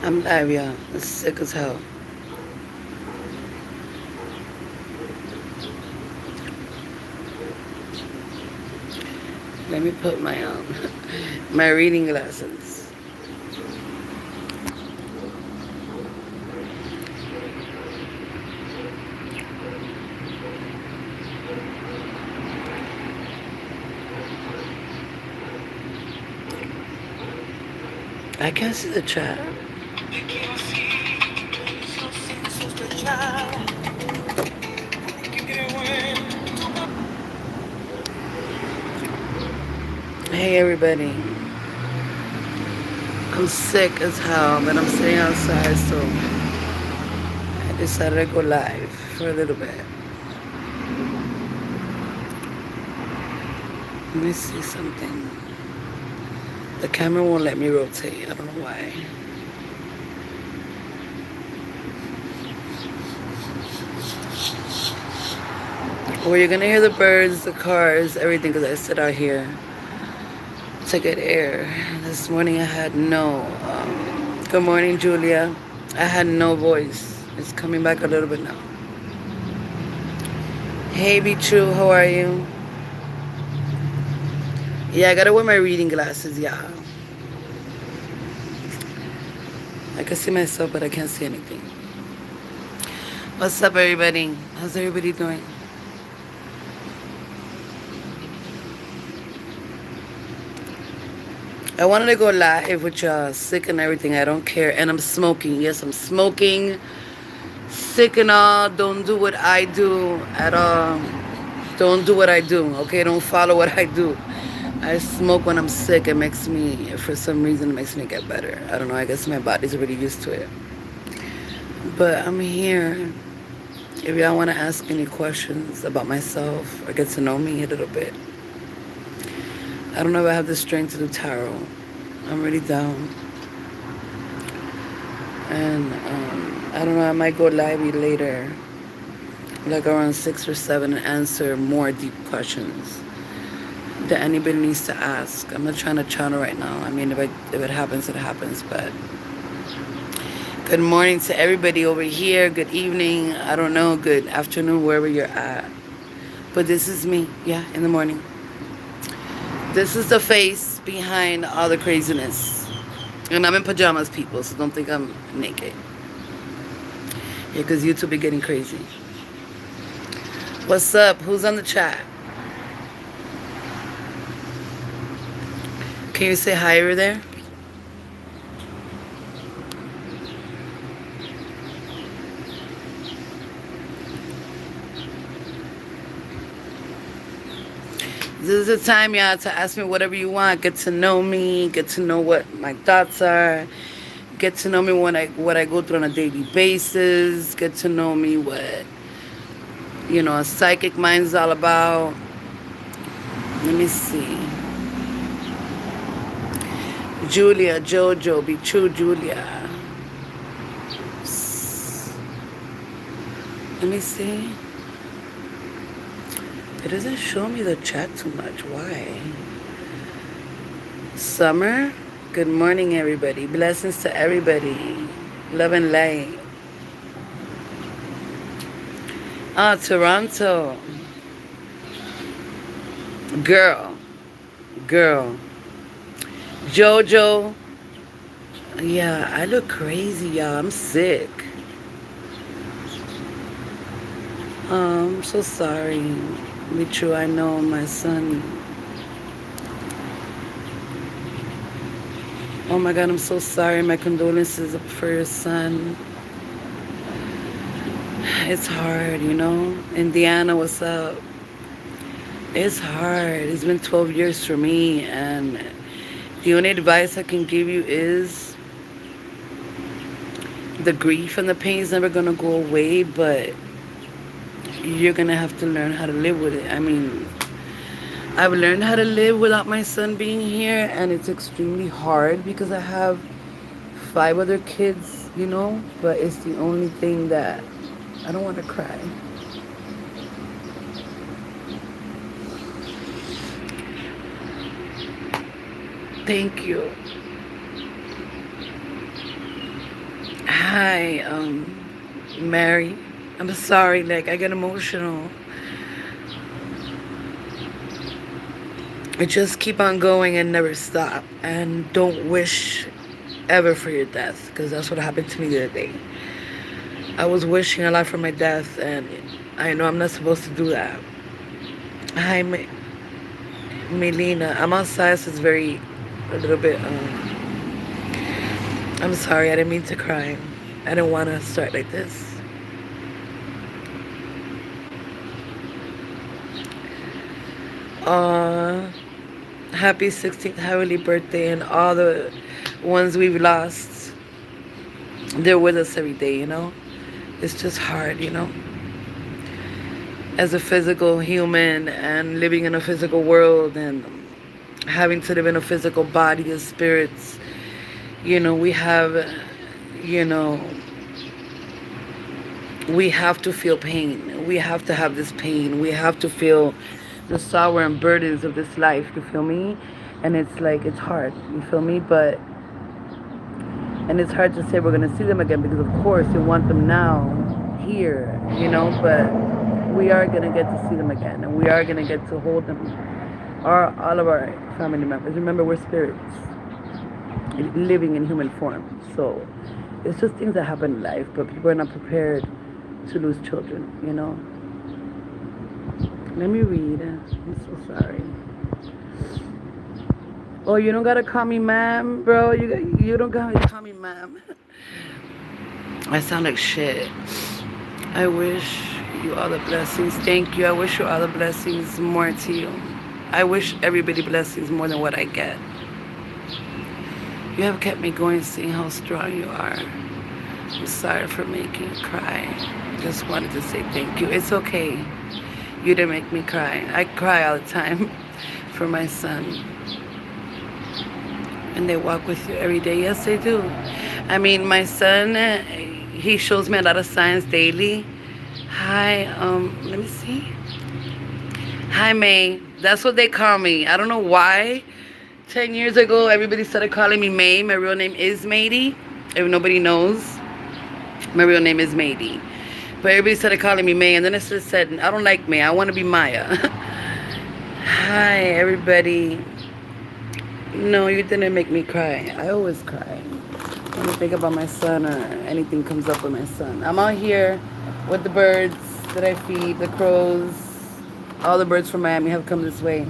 I'm live, y'all. It's sick as hell. Let me put my my reading glasses. I can't see the chat. Hey everybody. I'm sick as hell, but I'm sitting outside, so I decided to go live for a little bit. Let me see something. The camera won't let me rotate. I don't know why. Well, you're gonna hear the birds, the cars, everything, because I sit out here to get air. This morning I had no. Good morning, Julia. I had no voice. It's coming back a little bit now. Hey, Be True, how are you? Yeah, I gotta wear my reading glasses, yeah. I can see myself, but I can't see anything. What's up, everybody? How's everybody doing? I wanted to go live with y'all, sick and everything. I don't care. And I'm smoking. Yes, I'm smoking. Sick and all. Don't do what I do at all. Don't do what I do, okay? Don't follow what I do. I smoke when I'm sick. It makes me, for some reason, it makes me get better. I don't know. I guess my body's already used to it. But I'm here. If y'all want to ask any questions about myself or get to know me a little bit. I don't know if I have the strength to do tarot. I'm really down. And I don't know, I might go live later, like around 6 or 7, and answer more deep questions that anybody needs to ask. I'm not trying to channel right now. I mean, if it happens, it happens. But good morning to everybody over here. Good evening. I don't know. Good afternoon, wherever you're at. But this is me, yeah, in the morning. This is the face behind all the craziness. And I'm in pajamas, people, so don't think I'm naked. Yeah, because YouTube be getting crazy. What's up? Who's on the chat? Can you say hi over there? This is the time, y'all, to ask me whatever you want. Get to know me. Get to know what my thoughts are. Get to know me what I go through on a daily basis. Get to know me what, a psychic mind is all about. Let me see. Julia, Jojo, Be True, Julia. Let me see. It doesn't show me the chat too much. Why? Summer? Good morning, everybody. Blessings to everybody. Love and light. Toronto. Girl. Jojo. Yeah, I look crazy, y'all. I'm sick. I'm so sorry. Be true, I know my son. Oh my God, I'm so sorry. My condolences for your son. It's hard, Indiana, what's up? It's hard. It's been 12 years for me, and the only advice I can give you is the grief and the pain is never going to go away, but you're going to have to learn how to live with it. I mean, I've learned how to live without my son being here, and it's extremely hard because I have 5 other kids, but it's the only thing that I don't want to cry. Thank you. Hi, Mary. I'm sorry, like, I get emotional. I just keep on going and never stop. And don't wish ever for your death, because that's what happened to me the other day. I was wishing a lot for my death, and I know I'm not supposed to do that. Hi, Melina. I'm outside, so it's very, a little bit, I'm sorry, I didn't mean to cry. I didn't want to start like this. Uh, Happy 16th heavenly birthday, and all the ones we've lost. They're with us every day, you know? It's just hard, you know? As a physical human and living in a physical world and having to live in a physical body and spirits, you know, you know, we have to feel pain. We have to have this pain. We have to feel the sorrow and burdens of this life, you feel me? And it's like, it's hard, you feel me? And it's hard to say we're going to see them again, because of course you want them now, here, you know, but we are going to get to see them again, and we are going to get to hold them, all of our family members. Remember, we're spirits living in human form, so it's just things that happen in life, but people are not prepared to lose children, you know. Let me read. I'm so sorry. Oh, you don't gotta call me ma'am, bro. You don't gotta call me ma'am. I sound like shit. I wish you all the blessings. Thank you. I wish you all the blessings more to you. I wish everybody blessings more than what I get. You have kept me going, seeing how strong you are. I'm sorry for making you cry. Just wanted to say thank you. It's okay. You didn't make me cry. I cry all the time for my son. And they walk with you every day. Yes, they do. I mean, my son, he shows me a lot of signs daily. Hi, let me see. Hi, May. That's what they call me. I don't know why. 10 years ago, everybody started calling me May. My real name is Mady. If nobody knows, my real name is Mady. But everybody started calling me May, and then I just said, I don't like May. I want to be Maya. Hi, everybody. No, you didn't make me cry. I always cry when I think about my son or anything comes up with my son. I'm out here with the birds that I feed, the crows. All the birds from Miami have come this way.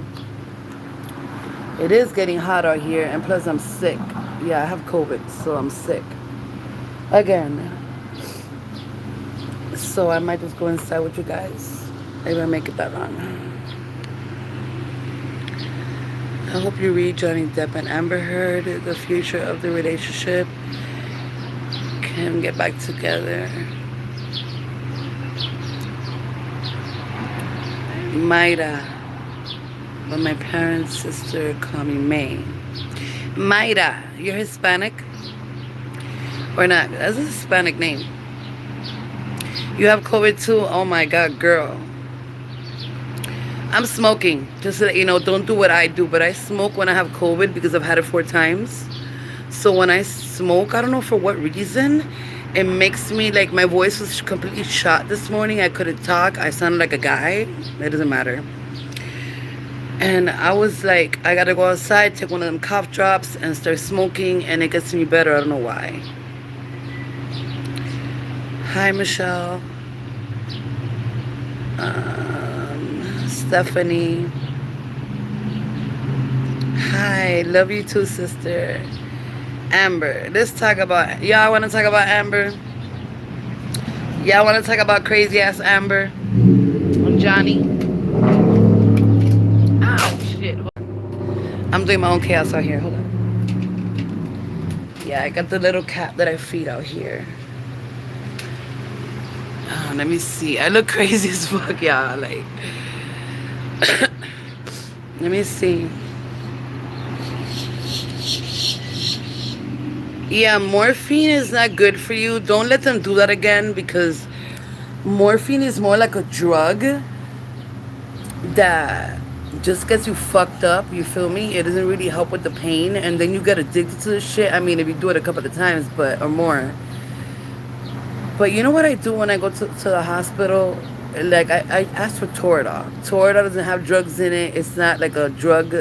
It is getting hot out here, and plus I'm sick. Yeah, I have COVID, so I'm sick. Again. So I might just go inside with you guys. Maybe I make it that long. I hope you read Johnny Depp and Amber Heard. The future of the relationship can get back together. Mayra. But my parents' sister call me May. Mayra, you're Hispanic? Or not? That's a Hispanic name. You have COVID too? Oh my God, girl. I'm smoking. Just so that you know, don't do what I do, but I smoke when I have COVID because I've had it 4 times. So when I smoke, I don't know for what reason, it makes me, like, my voice was completely shot this morning. I couldn't talk. I sounded like a guy. It doesn't matter. And I was like, I gotta go outside, take one of them cough drops, and start smoking, and it gets me better. I don't know why. Hi, Michelle. Stephanie. Hi, love you too, sister. Amber. Let's talk about, y'all want to talk about Amber? Y'all want to talk about crazy ass Amber? Johnny? Ow, shit. I'm doing my own chaos out here. Hold on. Yeah, I got the little cat that I feed out here. Let me see. I look crazy as fuck, y'all. Like, let me see. Yeah, morphine is not good for you. Don't let them do that again, because morphine is more like a drug that just gets you fucked up, you feel me? It doesn't really help with the pain, and then you get addicted to the shit. I mean, if you do it a couple of times, or more, But you know what I do when I go to the hospital? Like, I ask for Toradol. Toradol doesn't have drugs in it. It's not like a drug.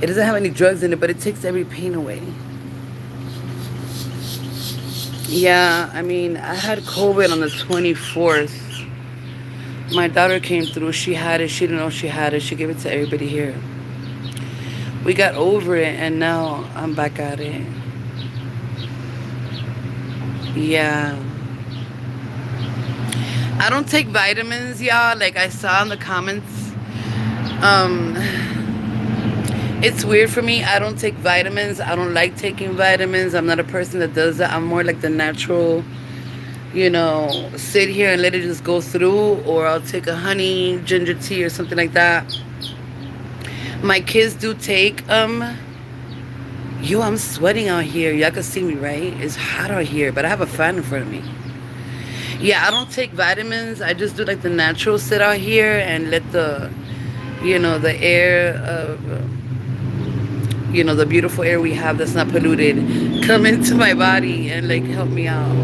It doesn't have any drugs in it, but it takes every pain away. Yeah, I mean, I had COVID on the 24th. My daughter came through. She had it. She didn't know she had it. She gave it to everybody here. We got over it, and now I'm back at it. Yeah. I don't take vitamins, y'all. Like I saw in the comments. Um, it's weird for me. I don't take vitamins. I don't like taking vitamins. I'm not a person that does that. I'm more like the natural, sit here and let it just go through, or I'll take a honey ginger tea or something like that. My kids do take I'm sweating out here. Y'all can see me, right? It's hot out here, but I have a fan in front of me. Yeah, I don't take vitamins. I just do like the natural sit out here and let the air of, the beautiful air we have that's not polluted come into my body and like help me out.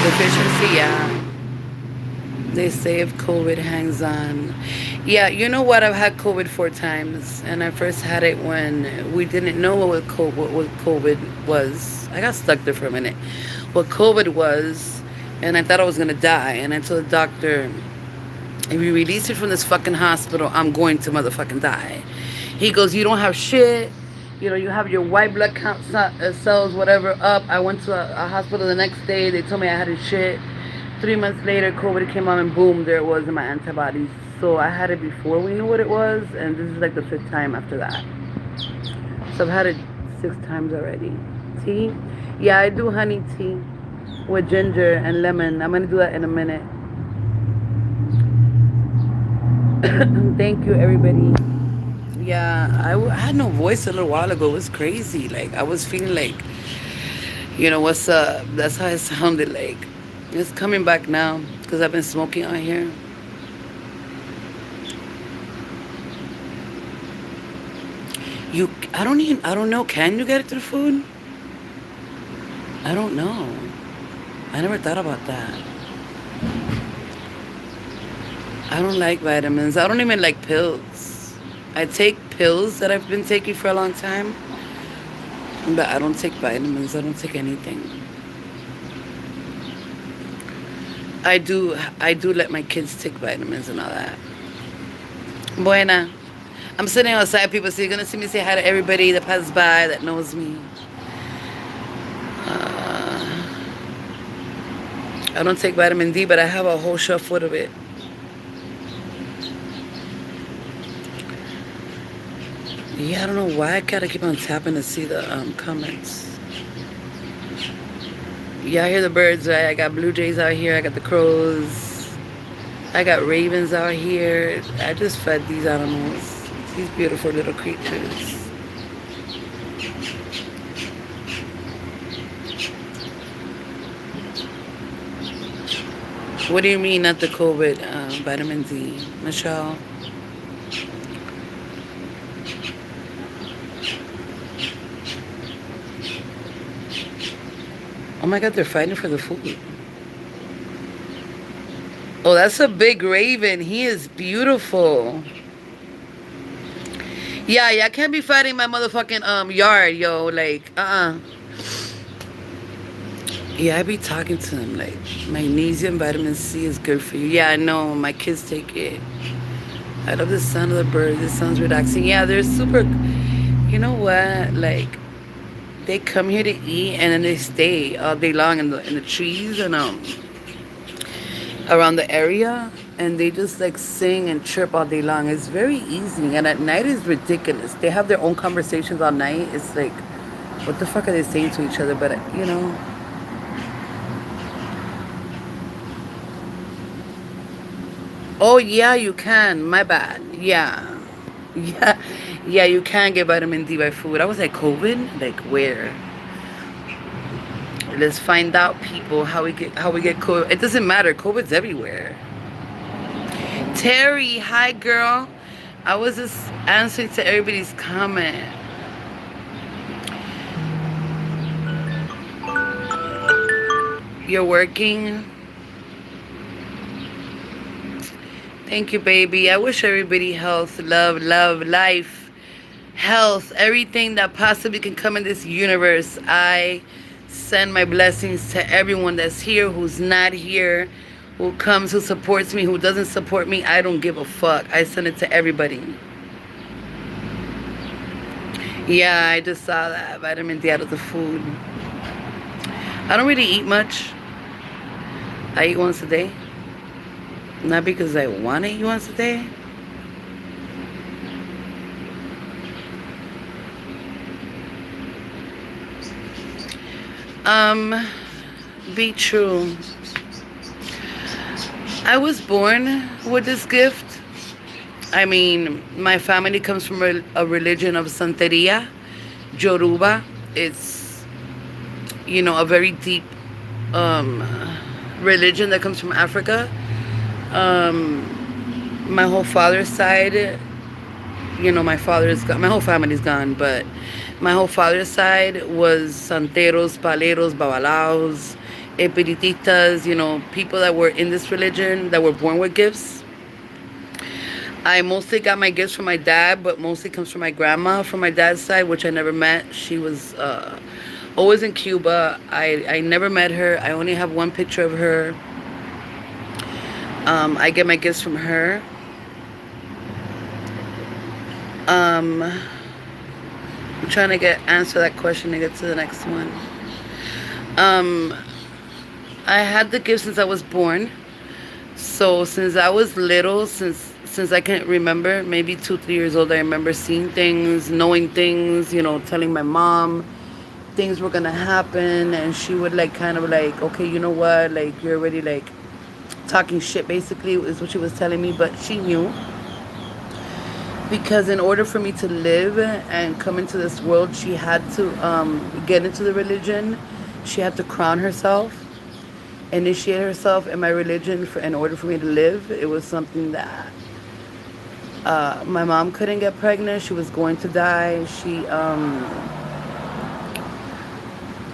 Deficiency, yeah. They say if COVID hangs on. Yeah, you know what? I've had COVID 4 times, and I first had it when we didn't know what COVID was. I got stuck there for a minute. What COVID was, and I thought I was gonna die. And I told the doctor, if you release it from this fucking hospital, I'm going to motherfucking die. He goes, you don't have shit. You have your white blood count cells, whatever, up. I went to a hospital the next day. They told me I had a shit. 3 months later, COVID came on, and boom, there it was in my antibodies. So I had it before we knew what it was, and this is like the 5th time after that. So I've had it 6 times already. Tea? Yeah, I do honey tea with ginger and lemon. I'm gonna do that in a minute. Thank you, everybody. Yeah, I had no voice a little while ago. It was crazy. Like, I was feeling like, what's up? That's how it sounded like. It's coming back now because I've been smoking out here. I don't know. Can you get it through food? I don't know. I never thought about that. I don't like vitamins. I don't even like pills. I take pills that I've been taking for a long time, but I don't take vitamins. I don't take anything. I do let my kids take vitamins and all that. Buena. I'm sitting outside, people, so you're going to see me say hi to everybody that passes by that knows me. I don't take vitamin D, but I have a whole shelf full of it. Yeah, I don't know why I gotta keep on tapping to see the comments. Yeah, I hear the birds, right? I got blue jays out here. I got the crows. I got ravens out here. I just fed these animals. These beautiful little creatures. What do you mean, not the COVID vitamin D, Michelle? Oh my God, they're fighting for the food. Oh, that's a big raven. He is beautiful. Yeah, I can't be fighting my motherfucking yard, yo. Like, Yeah, I be talking to him like magnesium, vitamin C is good for you. Yeah, I know. My kids take it. I love the sound of the birds. It sounds relaxing. Yeah, they're super. You know what? Like, they come here to eat and then they stay all day long in the trees and around the area, and they just like sing and chirp all day long. It's very easy, and at night it's ridiculous. They have their own conversations all night. It's like, what the fuck are they saying to each other? But Oh yeah, you can. My bad. Yeah. Yeah. Yeah, you can get vitamin D by food. I was like, COVID? Like where? Let's find out, people, how we get COVID. It doesn't matter. COVID's everywhere. Terry, hi girl. I was just answering to everybody's comment. You're working. Thank you, baby. I wish everybody health, love, life, health, everything that possibly can come in this universe. I send my blessings to everyone that's here, who's not here, who comes, who supports me, who doesn't support me. I don't give a fuck. I send it to everybody. Yeah, I just saw that. Vitamin D out of the food. I don't really eat much. I eat once a day. Not because I want to eat once a day. Um, be true. I was born with this gift. I mean, my family comes from a religion of Santeria, Yoruba. It's, a very deep um, religion that comes from Africa. My whole father's side, my whole family's gone, but my whole father's side was santeros, paleros, babalaos, espiritistas, people that were in this religion that were born with gifts. I mostly got my gifts from my dad, but mostly comes from my grandma from my dad's side, which I never met. She was always in Cuba. I never met her. I only have one picture of her. I get my gifts from her. I'm trying to answer that question and get to the next one. I had the gift since I was born. So since I was little, since I can remember, maybe 2, 3 years old, I remember seeing things, knowing things, telling my mom things were gonna happen, and she would kind of okay, you know what, you're already talking shit, basically, is what she was telling me. But she knew, because in order for me to live and come into this world, she had to get into the religion. She had to crown herself, initiate herself in my religion in order for me to live. It was something that my mom couldn't get pregnant. She was going to die.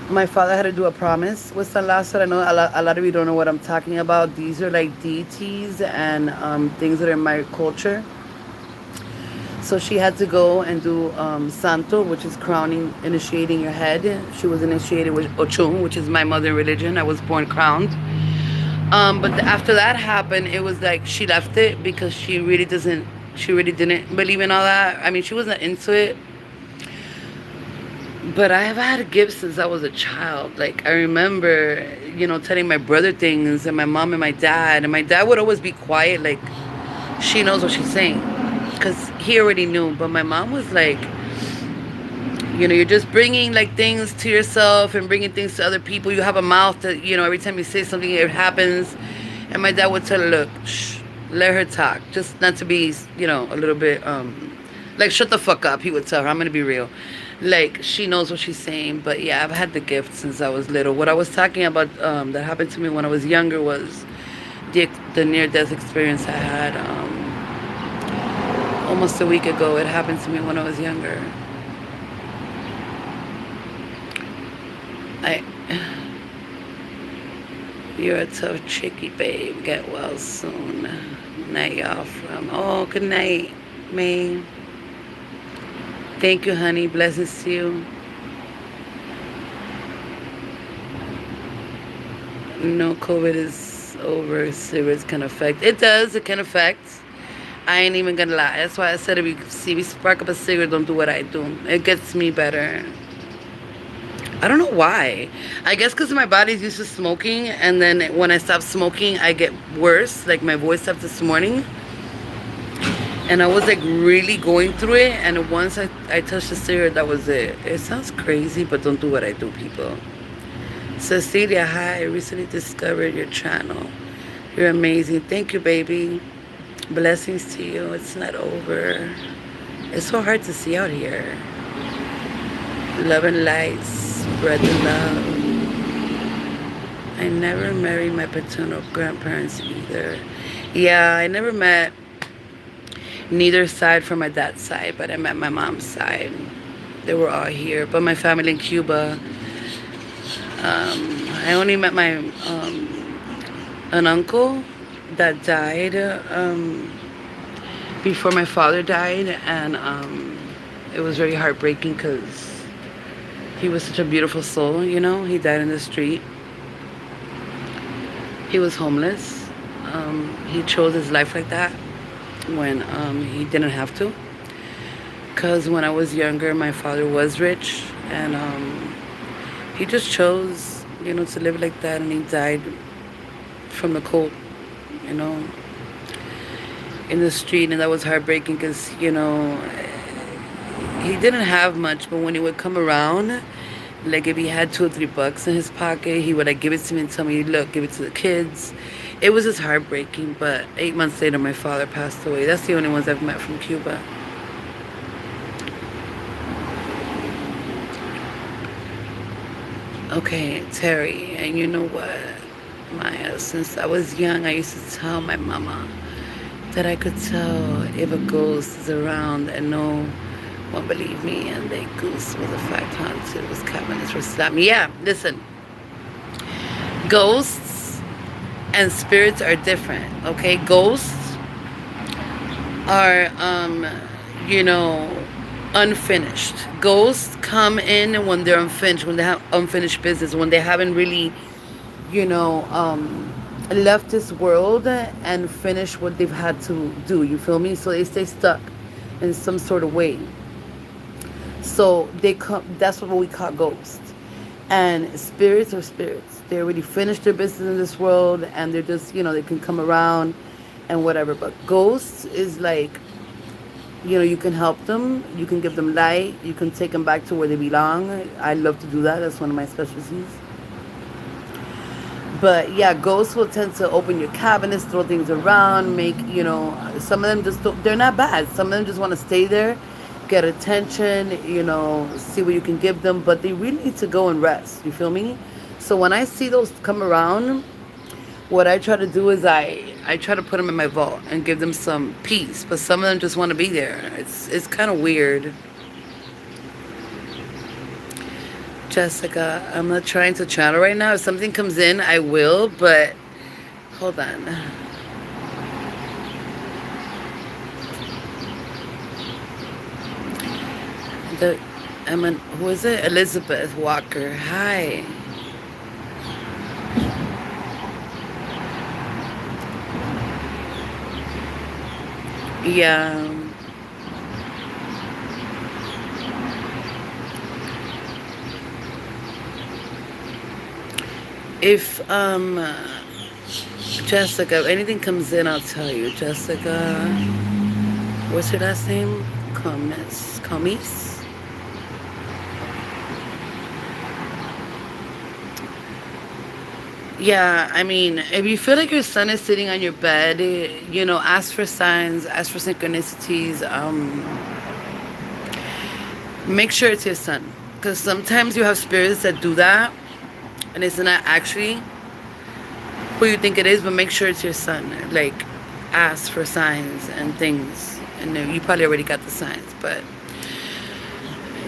My father had to do a promise with San Lazaro. I know a lot of you don't know what I'm talking about. These are deities and things that are in my culture. So she had to go and do Santo, which is crowning, initiating your head. She was initiated with Ochun, which is my mother religion. I was born crowned. But after that happened, it was she left it because she really didn't believe in all that. I mean, she wasn't into it. But I've had gifts since I was a child. I remember, telling my brother things, and my mom and my dad. And my dad would always be quiet, she knows what she's saying, because he already knew. But my mom was you're just bringing things to yourself and bringing things to other people. You have a mouth that, every time you say something, it happens. And my dad would tell her, look, shh, let her talk. Just not to be, a little bit, shut the fuck up. He would tell her, I'm going to be real. She knows what she's saying. But yeah, I've had the gift since I was little. What I was talking about that happened to me when I was younger was the near-death experience I had almost a week ago. It happened to me when I was younger. You're a tough chickie, babe. Get well soon. Night, y'all. Oh, good night, May. Thank you, honey. Blessings to you. No, COVID is over. Cigarettes can affect. It does. It can affect. I ain't even gonna lie. That's why I said if you see me spark up a cigarette, don't do what I do. It gets me better. I don't know why. I guess because my body's used to smoking, and then when I stop smoking, I get worse. My voice stopped this morning, and I was really going through it. And once I touched the cigarette, that was it. It sounds crazy, but don't do what I do, people. Cecilia, hi. I recently discovered your channel. You're amazing. Thank you, baby. Blessings to you. It's not over. It's so hard to see out here. Love and light, spread the love. I never married my paternal grandparents either. Yeah, I never met neither side from my dad's side, but I met my mom's side. They were all here. But my family in Cuba, I only met my an uncle that died before my father died, and it was very heartbreaking because he was such a beautiful soul. He died in the street. He was homeless. He chose his life like that when he didn't have to. Because when I was younger, my father was rich, and he just chose, to live like that, and he died from the cold, you know, in the street, and that was heartbreaking because, he didn't have much, but when he would come around, like if he had $2 or $3 in his pocket, he would like give it to me and tell me, look, give it to the kids. It was just heartbreaking, but 8 months later, my father passed away. That's the only ones I've met from Cuba. Okay, Terry, and you know what, Maya, since I was young, I used to tell my mama that I could tell if a ghost is around, and no one believed me, and the goose was a fact haunted, was cabinets for slap me. Yeah, listen, ghosts and spirits are different, okay? Ghosts are, you know, unfinished. Ghosts come in when they're unfinished, when they have unfinished business, when they haven't really, you know, left this world and finished what they've had to do. You feel me? So they stay stuck in some sort of way. So they come. That's what we call ghosts. And spirits are spirits. They already finished their business in this world, and they're just, they can come around and whatever. But ghosts is like, you can help them, you can give them light, you can take them back to where they belong. I love to do that. That's one of my specialties. But yeah, ghosts will tend to open your cabinets, throw things around, make, some of them just don't, they're not bad. Some of them just want to stay there, get attention, see what you can give them, but they really need to go and rest. You feel me? So when I see those come around, what I try to do is I try to put them in my vault and give them some peace, but some of them just want to be there. It's kind of weird. Jessica, I'm not trying to channel right now. If something comes in, I will, but hold on. Who is it? Elizabeth Walker. Hi. Yeah. If Jessica, if anything comes in, I'll tell you. Jessica, what's your last name? Comis. Yeah, I mean, if you feel like your son is sitting on your bed, ask for signs, ask for synchronicities. Make sure it's your son, because sometimes you have spirits that do that, and it's not actually who you think it is. But make sure it's your son. Like, ask for signs and things, and you probably already got the signs. But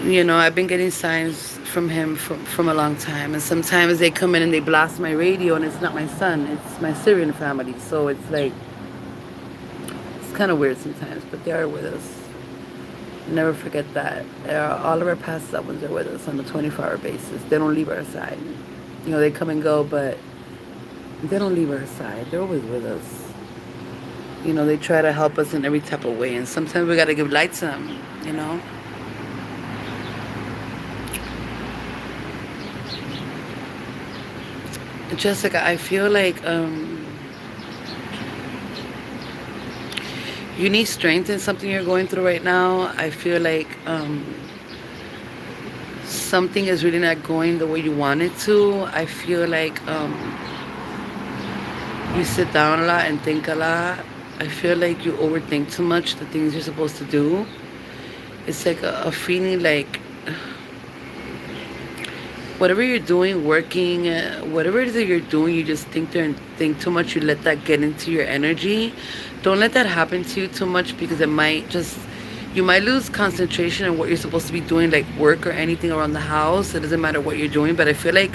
I've been getting signs from him from a long time, and sometimes they come in and they blast my radio, and it's not my son, it's my Syrian family. So it's like, it's kind of weird sometimes, but they are with us. Never forget that. All of our past loved ones are with us on a 24-hour basis. They don't leave our side. They come and go, but they don't leave our side. They're always with us. They try to help us in every type of way, and sometimes we got to give light to them. Jessica, I feel like you need strength in something you're going through right now. I feel like something is really not going the way you want it to. I feel like you sit down a lot and think a lot. I feel like you overthink too much the things you're supposed to do. It's like a feeling like whatever you're doing, working, whatever it is that you're doing, you just think there and think too much. You let that get into your energy. Don't let that happen to you too much, because you might lose concentration on what you're supposed to be doing, like work or anything around the house. It doesn't matter what you're doing, but I feel like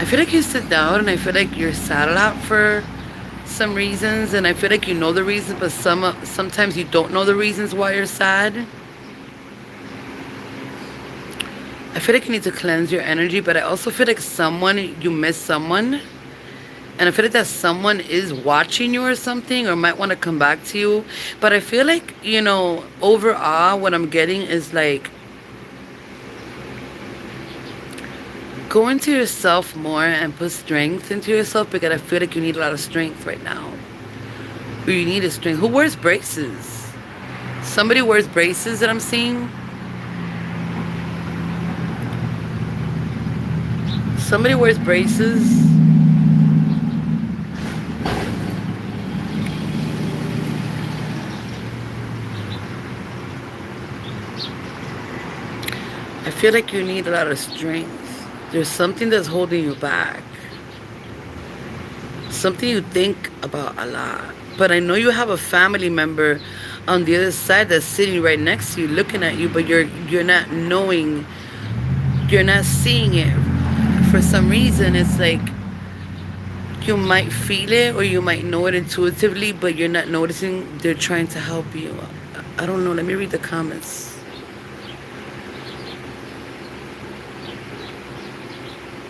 I feel like you sit down and I feel like you're sad a lot for some reasons, and I feel like you know the reasons, but sometimes you don't know the reasons why you're sad. I feel like you need to cleanse your energy, but I also feel like you miss someone, and I feel like that someone is watching you or something, or might want to come back to you. But I feel like, overall, what I'm getting is like, go into yourself more and put strength into yourself, because I feel like you need a lot of strength right now. Or you need a strength. Who wears braces? Somebody wears braces that I'm seeing. Somebody wears braces. I feel like you need a lot of strength. There's something that's holding you back. Something you think about a lot. But I know you have a family member on the other side that's sitting right next to you, looking at you, but you're not knowing, you're not seeing it. For some reason, it's like you might feel it or you might know it intuitively, but you're not noticing they're trying to help you. I don't know. Let me read the comments.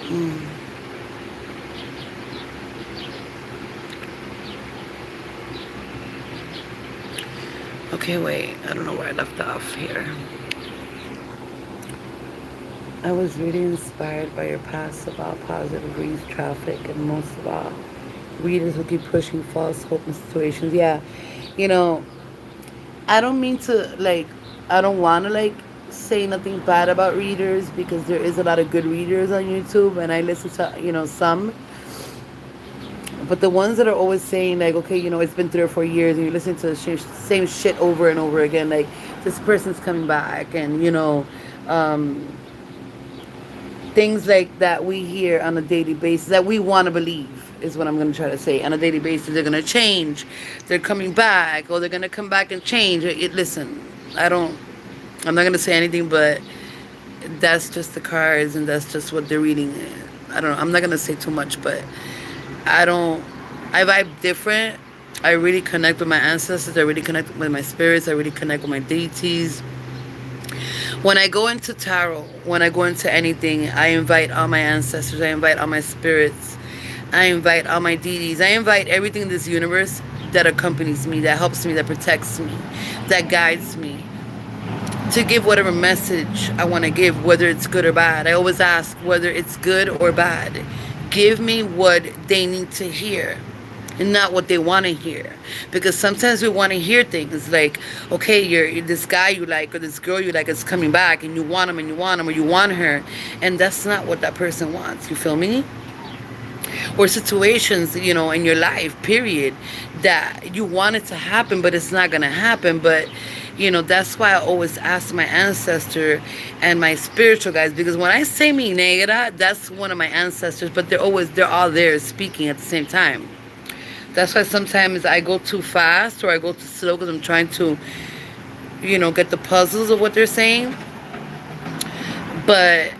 Mm. Okay, wait. I don't know where I left off here. I was really inspired by your past about positive reads traffic, and most of all, readers who keep pushing false hope in situations. Yeah, you know, I don't mean to, like, I don't want to, like, say nothing bad about readers, because there is a lot of good readers on YouTube, and I listen to, some. But the ones that are always saying, like, okay, it's been 3 or 4 years and you listen to the same shit over and over again, like, this person's coming back, and, um, things like that we hear on a daily basis that we want to believe, is what I'm going to try to say. On a daily basis, they're going to change, they're coming back, or they're going to come back and change. Listen, I'm not going to say anything, but that's just the cards, and that's just what they're reading. I don't know. I'm not going to say too much, but I don't, I vibe different. I really connect with my ancestors. I really connect with my spirits. I really connect with my deities. When I go into tarot, when I go into anything, I invite all my ancestors. I invite all my spirits. I invite all my deities. I invite everything in this universe that accompanies me, that helps me, that protects me, that guides me, to give whatever message I want to give, whether it's good or bad. I always ask whether it's good or bad. Give me what they need to hear, and not what they want to hear. Because sometimes we want to hear things like, okay, this guy you like or this girl you like is coming back, and you want him and you want him, or you want her, and that's not what that person wants. You feel me? Or situations, in your life, period, that you want it to happen, but it's not going to happen. But that's why I always ask my ancestor and my spiritual guys, because when I say mi negra, that's one of my ancestors, but they're all there speaking at the same time. That's why sometimes I go too fast or I go too slow, because I'm trying to, get the puzzles of what they're saying. But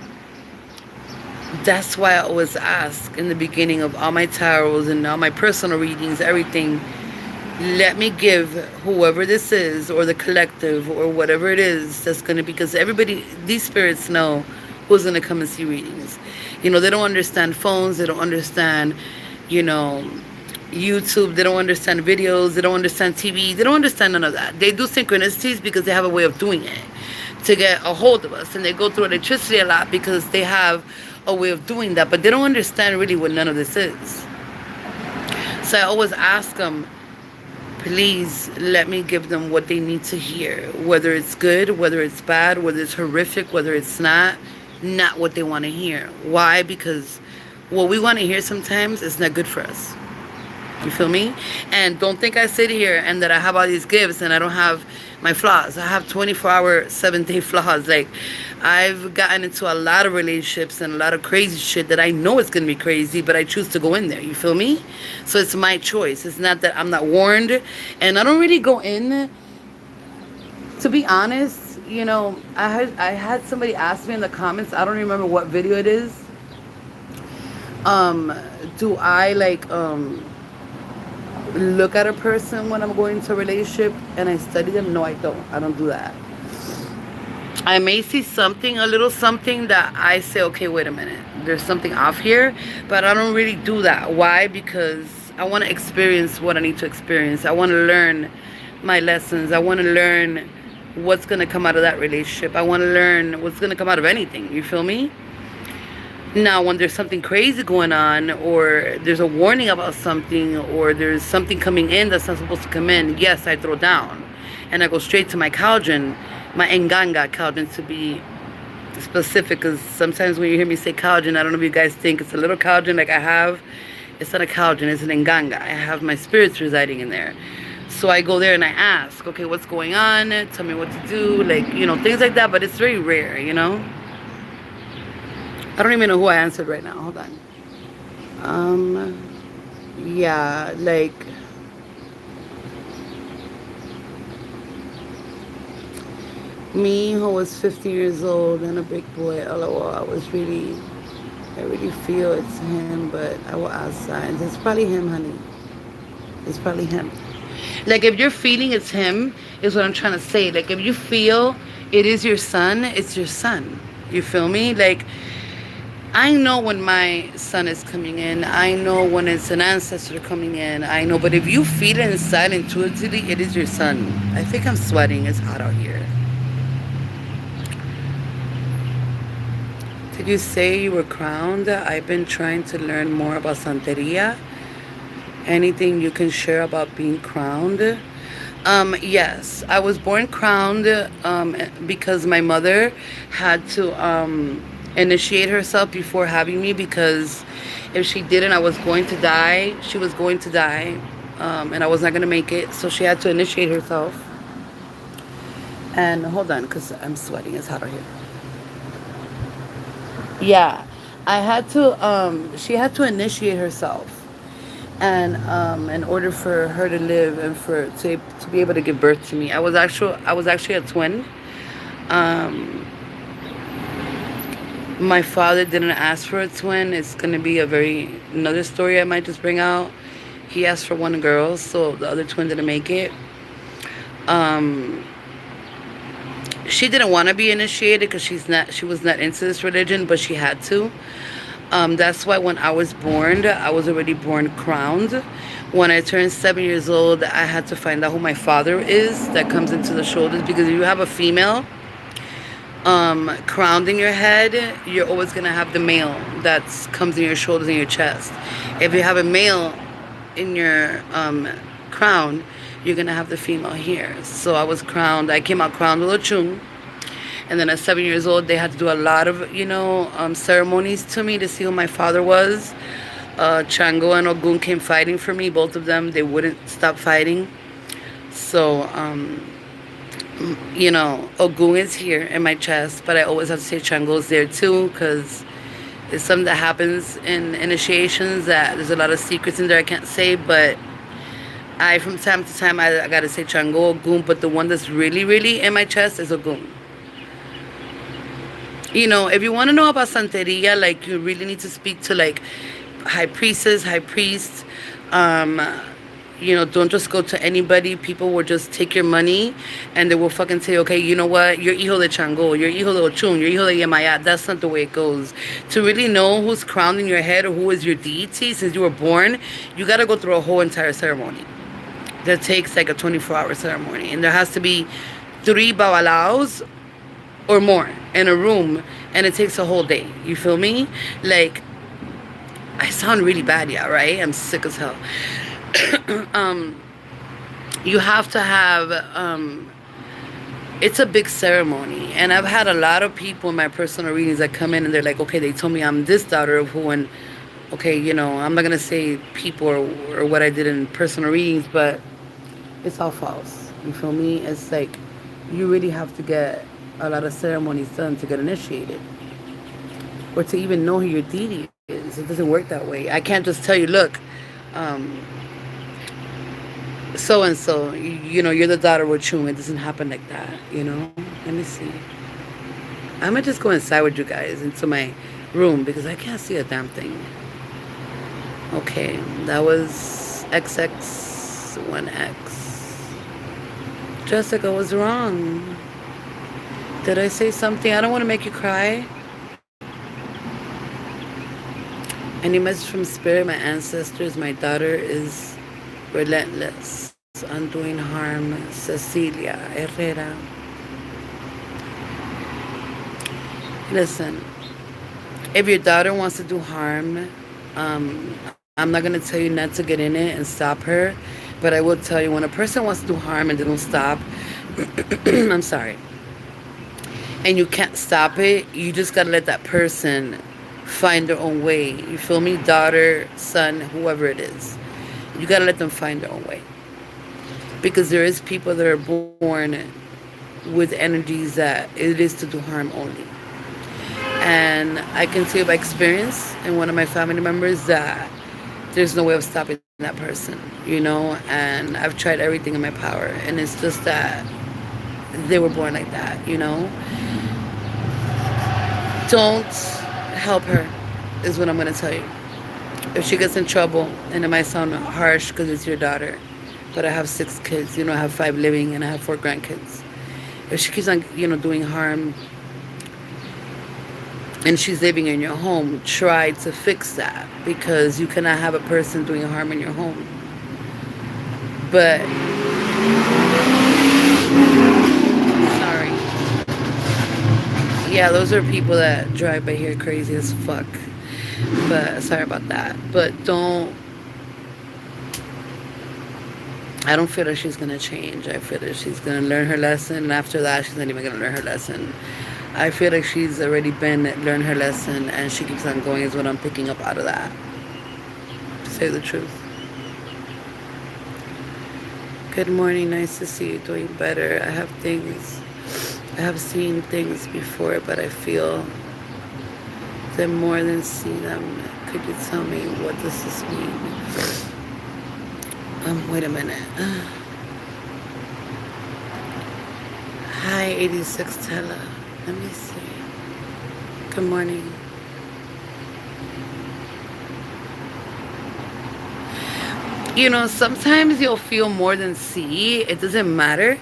that's why I always ask in the beginning of all my tarots and all my personal readings, everything, let me give whoever this is, or the collective, or whatever it is that's going to be, because everybody, these spirits know who's going to come and see readings. They don't understand phones, they don't understand, YouTube, they don't understand videos, they don't understand TV, they don't understand none of that. They do synchronicities because they have a way of doing it to get a hold of us, and they go through electricity a lot because they have a way of doing that, but they don't understand really what none of this is. So I always ask them, please let me give them what they need to hear, whether it's good, whether it's bad, whether it's horrific, whether it's not what they want to hear. Why? Because what we want to hear sometimes is not good for us. You feel me? And don't think I sit here and that I have all these gifts and I don't have my flaws. I have 24-hour, 7-day flaws. Like, I've gotten into a lot of relationships and a lot of crazy shit that I know it's going to be crazy, but I choose to go in there. You feel me? So it's my choice. It's not that I'm not warned. And I don't really go in, to be honest. I had somebody ask me in the comments, I don't remember what video it is, Um, do I like look at a person when I'm going into a relationship and I study them? No, I don't. I don't do that. I may see something, a little something that I say, okay, wait a minute, there's something off here, but I don't really do that. Why? Because I want to experience what I need to experience. I want to learn my lessons. I want to learn what's going to come out of that relationship. I want to learn what's going to come out of anything. You feel me? Now, when there's something crazy going on, or there's a warning about something, or there's something coming in that's not supposed to come in, yes, I throw down. And I go straight to my Cauldron, my Enganga Cauldron to be specific, because sometimes when you hear me say Cauldron, I don't know if you guys think it's a little Cauldron like I have. It's not a Cauldron, it's an Enganga. I have my spirits residing in there. So I go there and I ask, okay, what's going on? Tell me what to do, like, things like that, but it's very rare. I don't even know who I answered right now. Hold on. Yeah, like, me who was 50 years old and a big boy, LOL, I really feel it's him, but I will ask signs. It's probably him, honey. It's probably him. Like, if you're feeling it's him, is what I'm trying to say. Like, if you feel it is your son, it's your son. You feel me? Like, I know when my son is coming in. I know when it's an ancestor coming in. I know. But if you feel it inside intuitively, it is your son. I think I'm sweating. It's hot out here. Did you say you were crowned? I've been trying to learn more about Santeria. Anything you can share about being crowned? Yes, I was born crowned because my mother had to initiate herself before having me, because if she didn't, I was going to die. She was going to die, and I was not going to make it. So she had to initiate herself. And hold on, because I'm sweating. It's hot out here. Yeah, she had to initiate herself. And in order for her to live and to be able to give birth to me, I was actually a twin. Um, my father didn't ask for a twin. It's gonna be another story I might just bring out. He asked for one girl, so the other twin didn't make it. Um, she didn't want to be initiated because she was not into this religion, but she had to. That's why when I was born, I was already born crowned. When I turned 7 years old, I had to find out who my father is that comes into the shoulders, because if you have a female crowned in your head, you're always going to have the male that comes in your shoulders and your chest. If you have a male in your crown, you're going to have the female here. So I was crowned. I came out crowned with a chung. And then at 7 years old, they had to do a lot of, ceremonies to me to see who my father was. Chango and Ogun came fighting for me. Both of them, they wouldn't stop fighting. So, Ogun is here in my chest, but I always have to say Chango's there too, because it's something that happens in initiations that there's a lot of secrets in there I can't say, but from time to time, I gotta say Chango, Ogun, but the one that's really, really in my chest is Ogun. If you want to know about Santeria, like, you really need to speak to, like, high priestess, high priest. Don't just go to anybody. People will just take your money and they will fucking say, okay, you know what? You're hijo de Chango, you're hijo de Ochun, you're hijo de Yemaya. That's not the way it goes. To really know who's crowned in your head or who is your deity since you were born, you got to go through a whole entire ceremony. That takes like a 24-hour ceremony. And there has to be 3 babalaos or more in a room, and it takes a whole day. You feel me? Like, I sound really bad, yeah, right? I'm sick as hell. You have to have it's a big ceremony, and I've had a lot of people in my personal readings that come in and they're like, okay, they told me I'm this daughter of who, and okay, I'm not gonna say people or what I did in personal readings, but it's all false. You feel me? It's like, you really have to get a lot of ceremonies done to get initiated, or to even know who your deity is. It doesn't work that way. I can't just tell you, look, so and so, you're the daughter of Chung. It doesn't happen like that. Let me see. I'm gonna just go inside with you guys into my room because I can't see a damn thing. Okay, that was XX1X. Jessica was wrong. Did I say something? I don't want to make you cry. Any message from spirit, my ancestors, my daughter is relentless, undoing harm. Cecilia Herrera. Listen, if your daughter wants to do harm, I'm not gonna tell you not to get in it and stop her, but I will tell you when a person wants to do harm and they don't stop, I'm sorry, and you can't stop it, you just gotta let that person find their own way. You feel me? Daughter, son, whoever it is. You gotta let them find their own way. Because there is people that are born with energies that it is to do harm only. And I can tell you by experience and one of my family members that there's no way of stopping that person, and I've tried everything in my power. And it's just that they were born like that. Don't help her, is what I'm going to tell you. If she gets in trouble, and it might sound harsh because it's your daughter, but I have 6 kids, I have 5 living and I have 4 grandkids. If she keeps on, doing harm and she's living in your home, try to fix that because you cannot have a person doing harm in your home. But, sorry. Yeah, those are people that drive by here crazy as fuck. But, sorry about that. But I don't feel that she's going to change. I feel that she's going to learn her lesson. And after that, she's not even going to learn her lesson. I feel like she's already learned her lesson and she keeps on going is what I'm picking up out of that. To say the truth. Good morning. Nice to see you doing better. I have seen things before, but I feel them more than see them. Could you tell me what does this mean? Wait a minute. Hi, 86 Tella. Let me see. Good morning. Sometimes you'll feel more than see. It doesn't matter.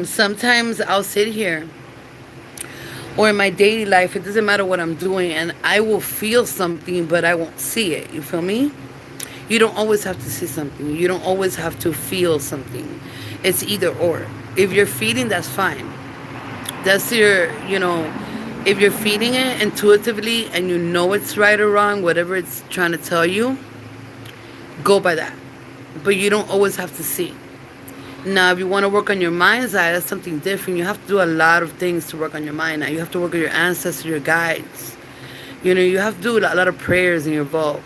Sometimes I'll sit here or in my daily life, it doesn't matter what I'm doing, and I will feel something, but I won't see it. You feel me? You don't always have to see something. You don't always have to feel something. It's either or. If you're feeling, that's fine. That's if you're feeling it intuitively and you know it's right or wrong, whatever it's trying to tell you, go by that. But you don't always have to see. Now, if you want to work on your mind's eye, that's something different. You have to do a lot of things to work on your mind. Now, you have to work with your ancestors, your guides. You have to do a lot of prayers in your vault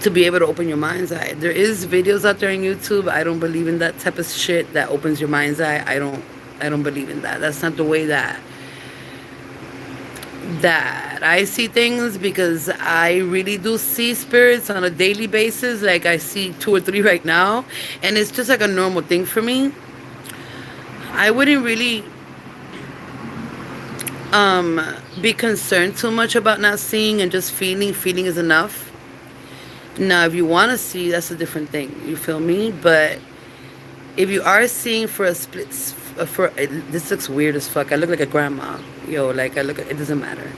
to be able to open your mind's eye. There is videos out there on YouTube. I don't believe in that type of shit that opens your mind's eye. I don't believe in that. That's not the way that I see things, because I really do see spirits on a daily basis. Like I see 2 or 3 right now, and it's just like a normal thing for me. I wouldn't really be concerned too much about not seeing and just feeling. Feeling is enough. Now, if you want to see, that's a different thing. You feel me? But if you are seeing for a split, this looks weird as fuck. I look like a grandma. It doesn't matter.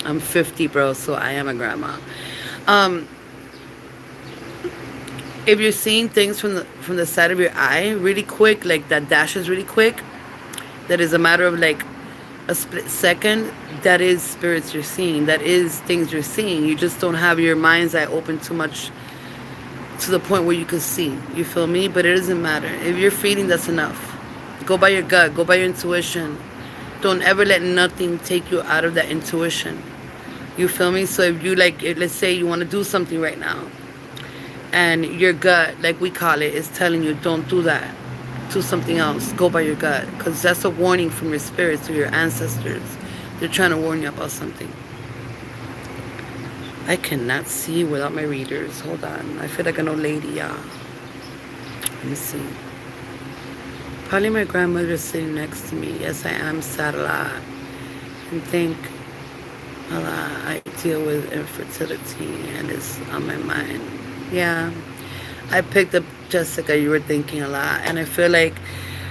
I'm 50, bro, so I am a grandma. If you're seeing things from the side of your eye really quick, like that dashes really quick, that is a matter of like a split second, that is spirits you're seeing. That is things you're seeing. You just don't have your mind's eye open too much to the point where you can see. You feel me? But it doesn't matter. If you're feeling, that's enough. Go by your gut. Go by your intuition. Don't ever let nothing take you out of that intuition. You feel me? So if you let's say you want to do something right now, and your gut, like we call it, is telling you don't do that. Do something else. Go by your gut, because that's a warning from your spirits or your ancestors. They're trying to warn you about something. I cannot see without my readers. Hold on. I feel like an old lady, y'all. Let me see. Probably my grandmother is sitting next to me. Yes, I am sad a lot. And think, a lot. I deal with infertility and it's on my mind. Yeah. I picked up, Jessica, you were thinking a lot. And I feel like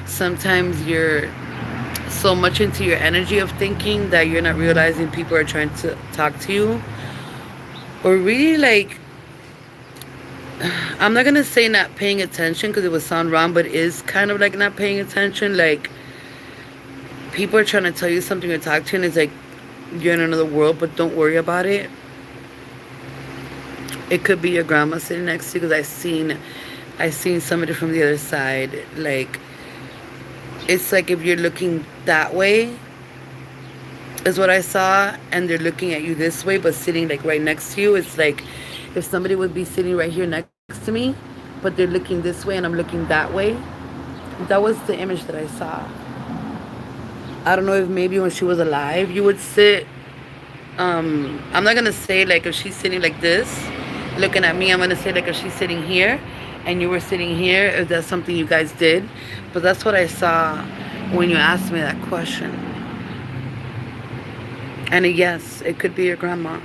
sometimes you're so much into your energy of thinking that you're not realizing people are trying to talk to you. Or really, like, I'm not going to say not paying attention because it would sound wrong, but it is kind of like not paying attention. Like, people are trying to tell you something or talk to you, and it's like you're in another world, but don't worry about it. It could be your grandma sitting next to you because I seen somebody from the other side. Like, it's like if you're looking that way is what I saw, and they're looking at you this way, but sitting like right next to you. It's like if somebody would be sitting right here next to me, but they're looking this way and I'm looking that way. That was the image that I saw. I don't know if maybe when she was alive you would sit. I'm not gonna say like if she's sitting like this, looking at me. I'm gonna say like if she's sitting here, and you were sitting here. If that's something you guys did, but that's what I saw when you asked me that question. And yes, it could be your grandma.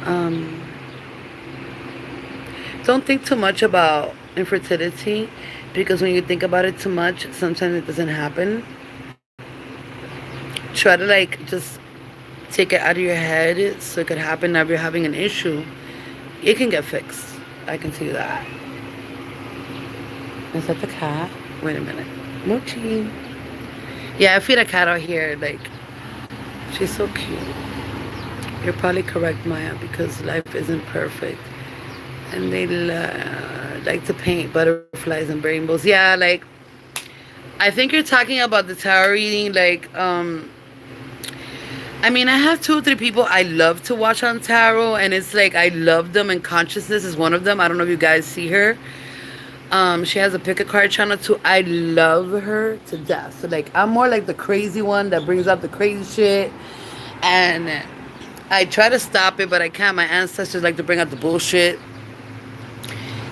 Um, don't think too much about infertility because when you think about it too much, sometimes it doesn't happen. Try to like just take it out of your head so it could happen. Now, if you're having an issue, it can get fixed. I can tell you that. Is that the cat? Wait a minute. Mochi. Yeah, I feed a cat out here. Like, she's so cute. You're probably correct, Maya, because life isn't perfect. And they like to paint butterflies and rainbows. Yeah, like, I think you're talking about the tarot reading. Like, I mean, I have 2 or 3 people I love to watch on tarot, and it's like I love them, and Consciousness is one of them. I don't know if you guys see her. She has a pick a card channel too. I love her to death. So like, I'm more like the crazy one that brings up the crazy shit, and I try to stop it, but I can't. My ancestors like to bring out the bullshit.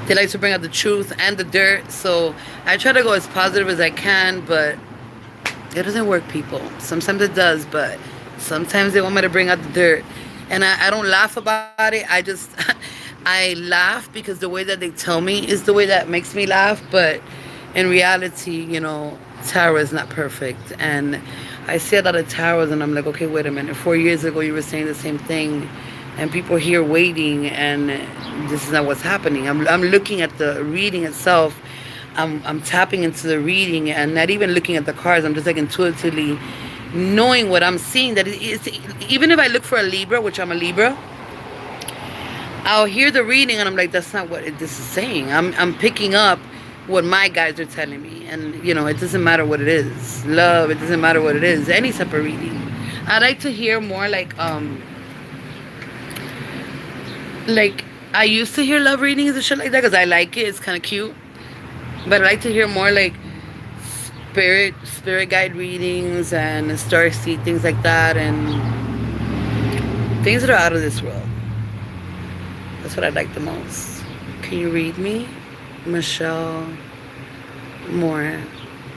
They like to bring out the truth and the dirt. So I try to go as positive as I can, but it doesn't work, people. Sometimes it does, but sometimes they want me to bring out the dirt. And I don't laugh about it. I just, I laugh because the way that they tell me is the way that makes me laugh. But in reality, tarot is not perfect. And I see a lot of tarots and I'm like, okay, wait a minute. 4 years ago, you were saying the same thing. And people here waiting, and this is not what's happening. I'm looking at the reading itself. I'm tapping into the reading and not even looking at the cards. I'm just like intuitively knowing what I'm seeing. That it's, even if I look for a Libra, which I'm a Libra, I'll hear the reading and I'm like, that's not what this is saying. I'm picking up what my guides are telling me, and it doesn't matter what it is. Love, it doesn't matter what it is. Any type of reading. I like to hear more like I used to hear love readings and shit like that because I like it. It's kind of cute. But I like to hear more like spirit guide readings and star seed, things like that, and things that are out of this world. That's what I like the most. Can you read me? Michelle Moore.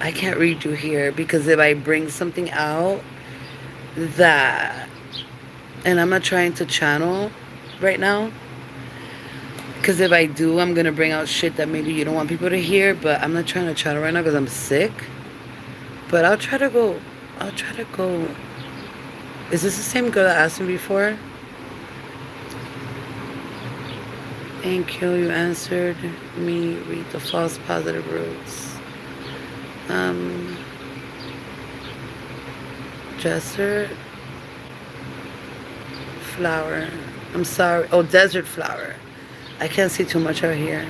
I can't read you here because if I bring something out that, and I'm not trying to channel right now, because if I do, I'm going to bring out shit that maybe you don't want people to hear, but I'm not trying to channel right now because I'm sick. But I'll try to go. Is this the same girl that asked me before? Thank you. You answered me. Read the false positive roots. Dresser. Flower. I'm sorry. Oh, desert flower. I can't see too much out here.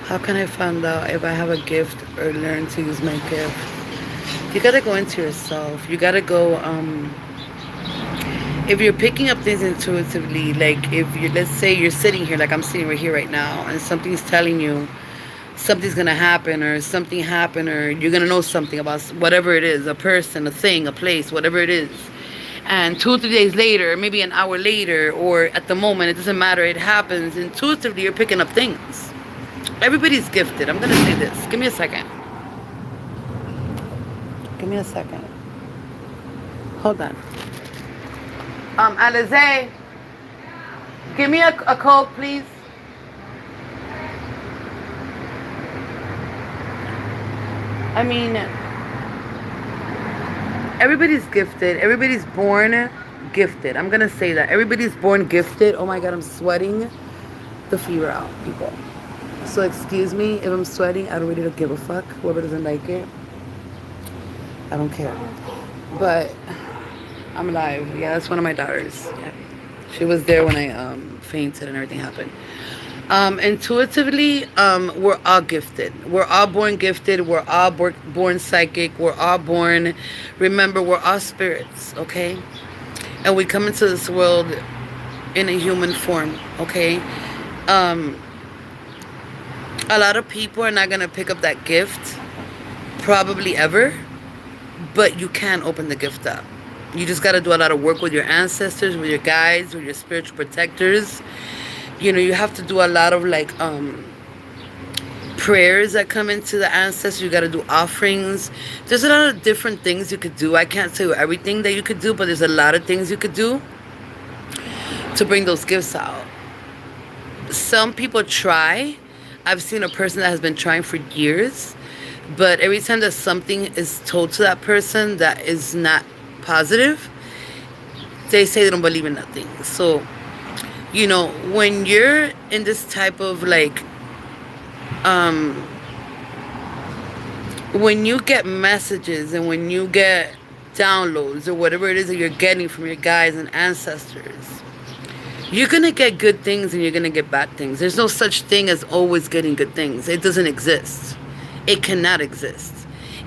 How can I find out if I have a gift or learn to use my gift? You gotta go into yourself. You gotta go, if you're picking up things intuitively, like if you, let's say you're sitting here, like I'm sitting right here right now, and something's telling you something's gonna happen, or something happened, or you're gonna know something about whatever it is, a person, a thing, a place, whatever it is. And 2 or 3 days later, maybe an hour later, or at the moment, it doesn't matter, it happens. Intuitively, you're picking up things. Everybody's gifted. I'm going to say this. Give me a second. Hold on. Alize, give me a Coke, please. I mean, everybody's gifted. Everybody's born gifted. I'm gonna say that. Everybody's born gifted. Oh my god, I'm sweating the fever out, people. So excuse me if I'm sweating. I don't really don't give a fuck. Whoever doesn't like it, I don't care. But I'm alive. Yeah, that's one of my daughters. Yeah. She was there when I fainted and everything happened. Intuitively, we're all gifted. We're all born gifted. We're all born psychic. We're all born. Remember, we're all spirits. Okay, and we come into this world in a human form. Okay. Um, a lot of people are not gonna pick up that gift, probably ever. But you can open the gift up. You just got to do a lot of work with your ancestors, with your guides, with your spiritual protectors. You know, you have to do a lot of like prayers that come into the ancestors. You got to do offerings. There's a lot of different things you could do. I can't tell you everything that you could do, but there's a lot of things you could do to bring those gifts out. Some people try. I've seen a person that has been trying for years, but every time that something is told to that person that is not positive, they say they don't believe in nothing. So, you know, when you're in this type of like, when you get messages and when you get downloads or whatever it is that you're getting from your guides and ancestors, you're going to get good things and you're going to get bad things. There's no such thing as always getting good things. It doesn't exist. It cannot exist.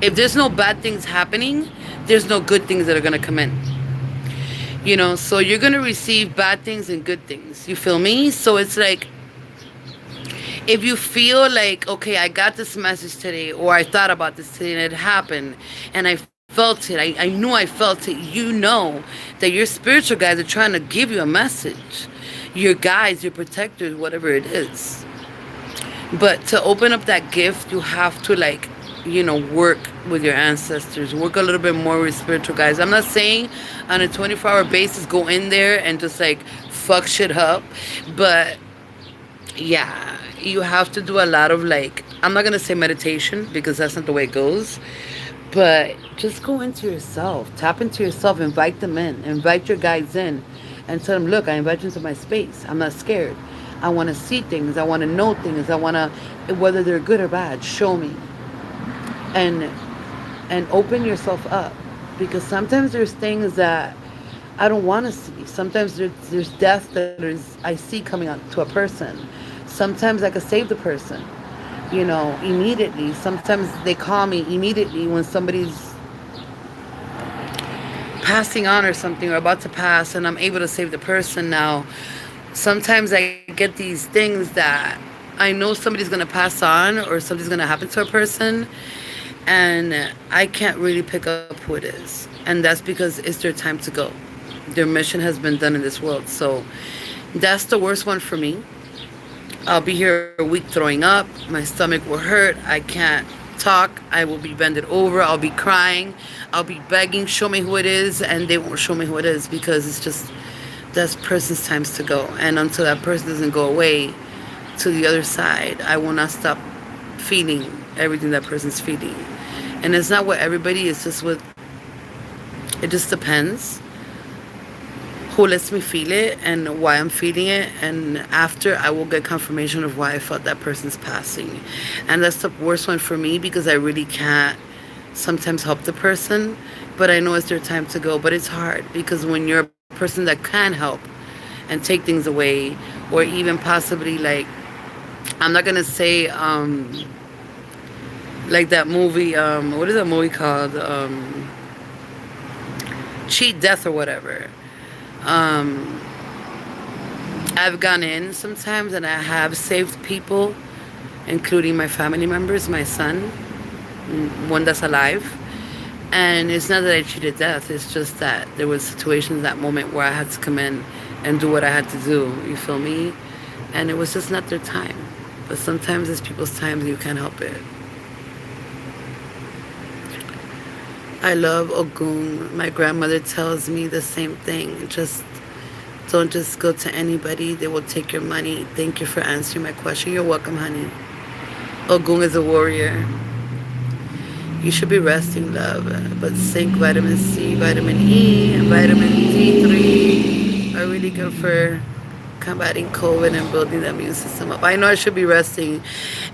If there's no bad things happening, there's no good things that are going to come in. You know, so you're going to receive bad things and good things. You feel me? So it's like, if you feel like, okay, I got this message today, or I thought about this today and it happened, and I felt it, I knew I felt it, you know that your spiritual guides are trying to give you a message. Your guides, your protectors, whatever it is. But to open up that gift, you have to like, you know, work with your ancestors, work a little bit more with spiritual guides. I'm not saying on a 24-hour basis go in there and just like fuck shit up, but yeah, you have to do a lot of like, I'm not gonna say meditation because that's not the way it goes, but just go into yourself, tap into yourself, invite them in, invite your guides in, and tell them, look, I invite you into my space. I'm not scared. I want to see things. I want to know things. I want to, whether they're good or bad, show me. And open yourself up, because sometimes there's things that I don't want to see. Sometimes there's death that I see coming on to a person. Sometimes I could save the person, you know, immediately. Sometimes they call me immediately when somebody's passing on or something, or about to pass, and I'm able to save the person now. Sometimes I get these things that I know somebody's going to pass on or something's going to happen to a person, and I can't really pick up who it is. And that's because it's their time to go. Their mission has been done in this world. So that's the worst one for me. I'll be here a week throwing up. My stomach will hurt. I can't talk. I will be bended over. I'll be crying. I'll be begging, show me who it is, and they won't show me who it is, because it's just that person's times to go. And until that person doesn't go away to the other side, I will not stop feeling everything that person's feeling. And it's not what everybody is, just what, it just depends who lets me feel it and why I'm feeling it. And after, I will get confirmation of why I felt that person's passing. And that's the worst one for me, because I really can't sometimes help the person, but I know it's their time to go. But it's hard, because when you're a person that can help and take things away, or even possibly like, I'm not gonna say like that movie, what is that movie called, Cheat Death or whatever. I've gone in sometimes and I have saved people, including my family members, my son, one that's alive. And it's not that I cheated death, it's just that there was situations in that moment where I had to come in and do what I had to do, you feel me? And it was just not their time. But sometimes it's people's time and you can't help it. I love Ogun. My grandmother tells me the same thing. Don't just go to anybody. They will take your money. Thank you for answering my question. You're welcome, honey. Ogun is a warrior. You should be resting, love. But zinc, vitamin C, vitamin E, and vitamin D3 are really good for combating COVID and building the immune system up. I know I should be resting.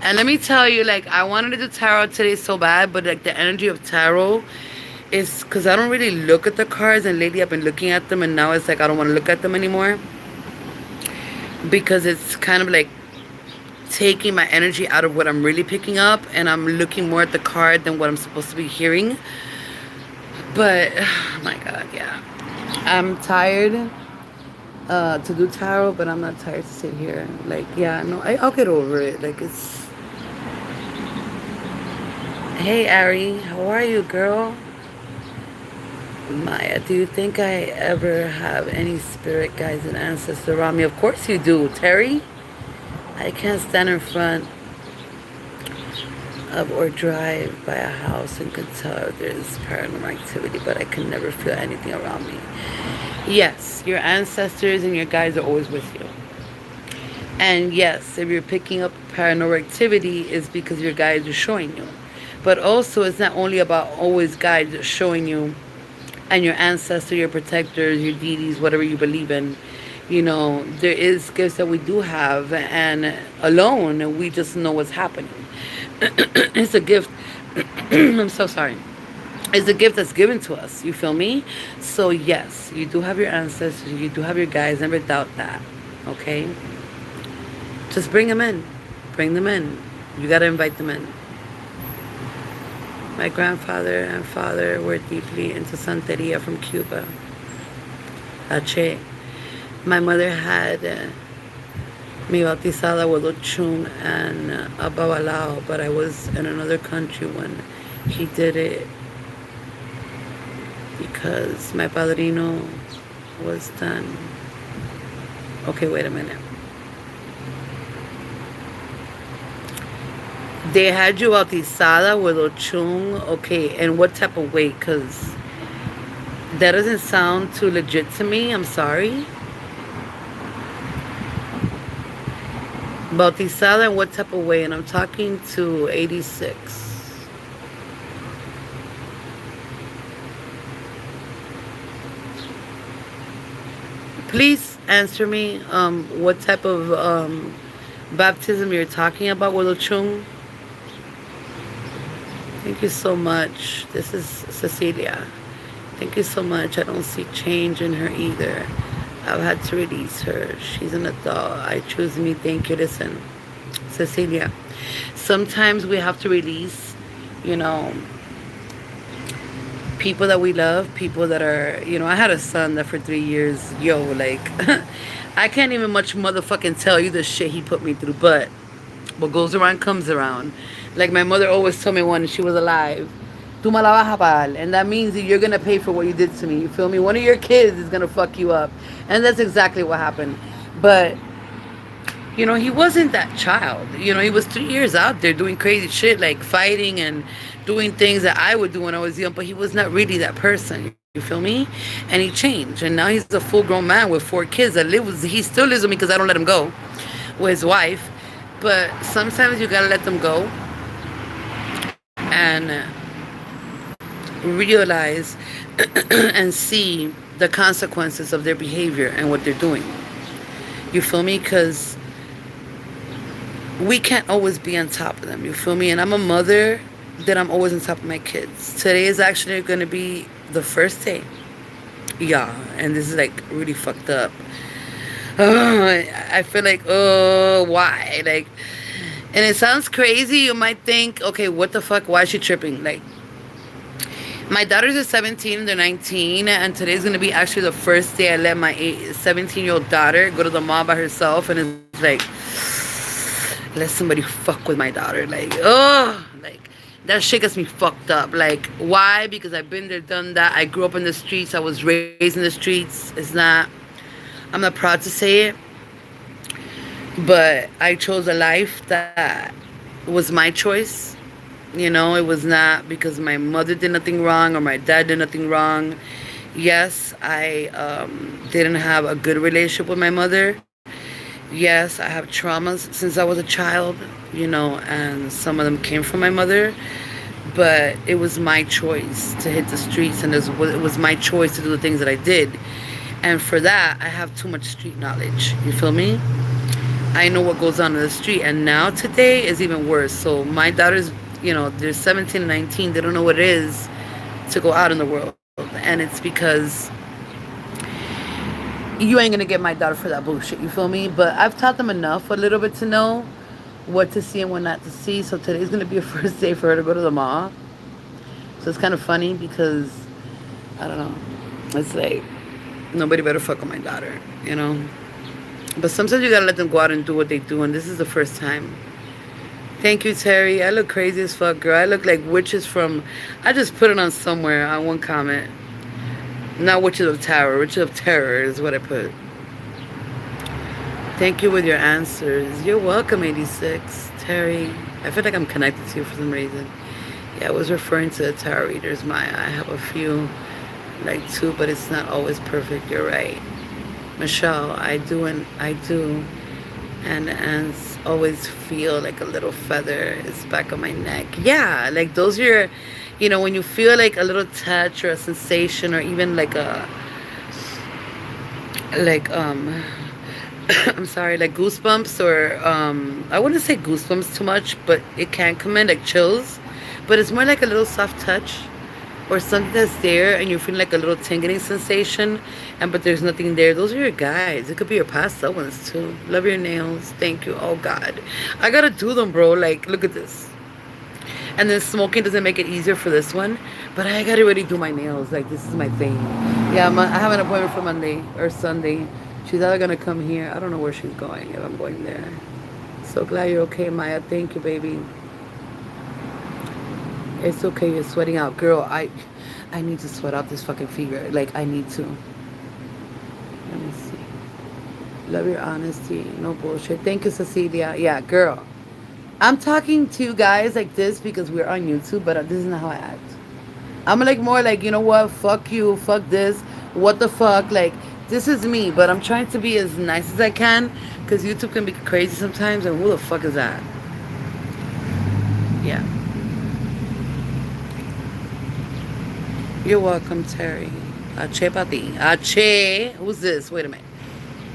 And let me tell you, like, I wanted to do tarot today so bad, but like the energy of tarot is because I don't really look at the cards, and lately I've been looking at them, and now it's like I don't want to look at them anymore because it's kind of like taking my energy out of what I'm really picking up, and I'm looking more at the card than what I'm supposed to be hearing. But oh my god, yeah, I'm tired to do tarot, but I'm not tired to sit here. Like, yeah, no, I'll get over it. Like, it's, hey Ari, how are you, girl? Maya, do you think I ever have any spirit guides and ancestors around me? Of course you do, Terry. I can't stand in front of or drive by a house and can tell if there's paranormal activity, but I can never feel anything around me. Yes, your ancestors and your guides are always with you. And yes, if you're picking up paranormal activity, it's because your guides are showing you. But also, it's not only about always guides showing you and your ancestors, your protectors, your deities, whatever you believe in. You know, there is gifts that we do have, and alone, we just know what's happening. It's a gift. I'm so sorry. It's a gift that's given to us. You feel me? So yes, you do have your ancestors. You do have your guides. Never doubt that. Okay? Just bring them in. Bring them in. You gotta invite them in. My grandfather and father were deeply into Santeria from Cuba. Ache. My mother had me bautizada with Ochun and a Babalao, but I was in another country when he did it because my padrino was done. Okay, wait a minute. They had you bautizada with Ochun, okay, and what type of way? Because that doesn't sound too legit to me, I'm sorry. Bautizada in what type of way? And I'm talking to 86. Please answer me what type of baptism you're talking about with Ochung. Thank you so much. This is Cecilia. Thank you so much. I don't see change in her either. I've had to release her. She's an adult. I choose me. Thank you. Listen, Cecilia, sometimes we have to release, you know, people that we love, people that are, you know, I had a son that for 3 years, yo, like, I can't even much motherfucking tell you the shit he put me through, but what goes around comes around. Like my mother always told me when she was alive, tú me la vas a pagar. And that means that you're going to pay for what you did to me. You feel me? One of your kids is going to fuck you up. And that's exactly what happened. But, you know, he wasn't that child. You know, he was 3 years out there doing crazy shit, like fighting and doing things that I would do when I was young. But he was not really that person. You feel me? And he changed. And now he's a full-grown man with 4 kids that he still lives with me because I don't let him go with his wife. But sometimes you got to let them go and realize and see the consequences of their behavior and what they're doing. You feel me? Because we can't always be on top of them. You feel me? And I'm a mother that I'm always on top of my kids. Today is actually going to be the first day. Yeah. And this is like really fucked up. I feel like, oh, why? Like, and it sounds crazy. You might think, okay, what the fuck? Why is she tripping? Like, my daughters are 17, they're 19, and today's going to be actually the first day I let my 17-year-old daughter go to the mall by herself, and it's like, let somebody fuck with my daughter. Like, oh, like, that shit gets me fucked up. Like, why? Because I've been there, done that. I grew up in the streets. I was raised in the streets. I'm not proud to say it, but I chose a life that was my choice. You know, it was not because my mother did nothing wrong or my dad did nothing wrong. Yes, I didn't have a good relationship with my mother. Yes, I have traumas since I was a child, you know, and some of them came from my mother. But it was my choice to hit the streets, and it was my choice to do the things that I did. And for that, I have too much street knowledge. You feel me? I know what goes on in the street, and now today is even worse. So my daughters, you know, they're 17 and 19. They don't know what it is to go out in the world, and it's because you ain't gonna get my daughter for that bullshit. You feel me? But I've taught them enough, a little bit, to know what to see and what not to see. So today's gonna be a first day for her to go to the mall. So it's kind of funny because I don't know. It's like nobody better fuck with my daughter, you know. But sometimes you gotta let them go out and do what they do, and this is the first time. Thank you, Terry. I look crazy as fuck, girl. I look like witches from. I just put it on somewhere on one comment. Not witches of terror. Witches of terror is what I put. Thank you with your answers. You're welcome, 86. Terry. I feel like I'm connected to you for some reason. Yeah, I was referring to the tarot readers, Maya. I have a few, like two, but it's not always perfect. You're right. Michelle, I do. And always feel like a little feather is back on my neck. Yeah, like those are your, you know, when you feel like a little touch or a sensation or even like a, like, I'm sorry, like goosebumps or, I wouldn't say goosebumps too much, but it can come in like chills. But it's more like a little soft touch or something that's there and you're feeling like a little tingling sensation and but there's nothing there. Those are your guys. It could be your past loved ones too. Love your nails. Thank you. Oh God, I gotta do them, bro. Like, look at this. And then smoking doesn't make it easier for this one, but I gotta really do my nails. Like, this is my thing. Yeah, I have an appointment for Monday or Sunday. She's either gonna come here. I don't know where she's going, if I'm going there. So glad you're okay, Maya. Thank you, baby. It's okay, you're sweating out. Girl, I need to sweat out this fucking fever. Like, I need to. Let me see. Love your honesty. No bullshit. Thank you, Cecilia. Yeah, girl. I'm talking to you guys like this because we're on YouTube, but this is not how I act. I'm like more like, you know what? Fuck you. Fuck this. What the fuck? Like, this is me, but I'm trying to be as nice as I can because YouTube can be crazy sometimes, and who the fuck is that? Yeah. You're welcome, Terry. Ache pati. Ache. Who's this? Wait a minute.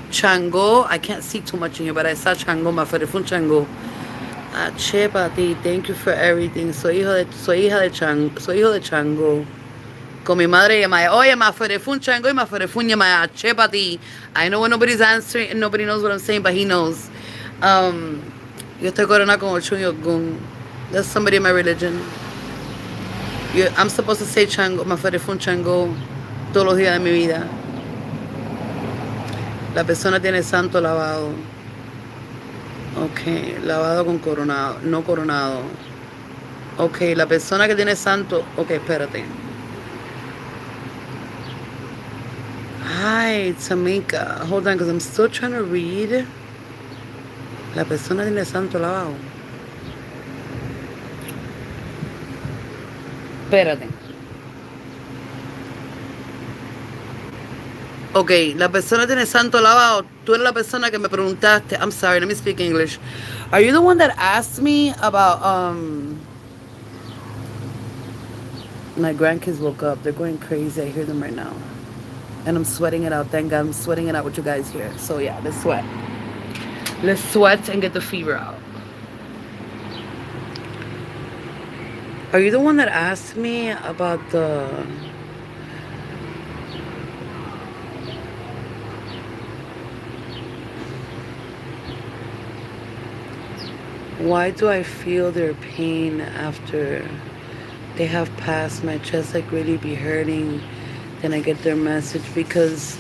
Chango. I can't see too much in here, but I saw Chango. My fue un Chango. Ache pati. Thank you for everything. Soy hija de Chango. Soy hijo de Chango. Con mi madre llamada. Oye, ma fue un Chango y ma fue un llamada. Ache pati. I know when nobody's answering and nobody knows what I'm saying, but he knows. Yo estoy coronada con Ochun Yogun. That's somebody in my religion. I'm supposed to say chango, me fue un chango todos los días de mi vida. La persona tiene santo lavado. Ok, lavado con coronado, no coronado. Ok, la persona que tiene santo. Ok, espérate. Hi, Tamika. Hold on, because I'm still trying to read. La persona tiene santo lavado. Espérate. Ok, la persona tiene santo lavado. Tú eres la persona que me preguntaste. I'm sorry, let me speak English. Are you the one that asked me about my grandkids woke up. They're going crazy. I hear them right now. And I'm sweating it out. Thank God I'm sweating it out with you guys here. So yeah, let's sweat. Let's sweat and get the fever out. Are you the one that asked me about the... Why do I feel their pain after they have passed? My chest like really be hurting. Then I get their message because,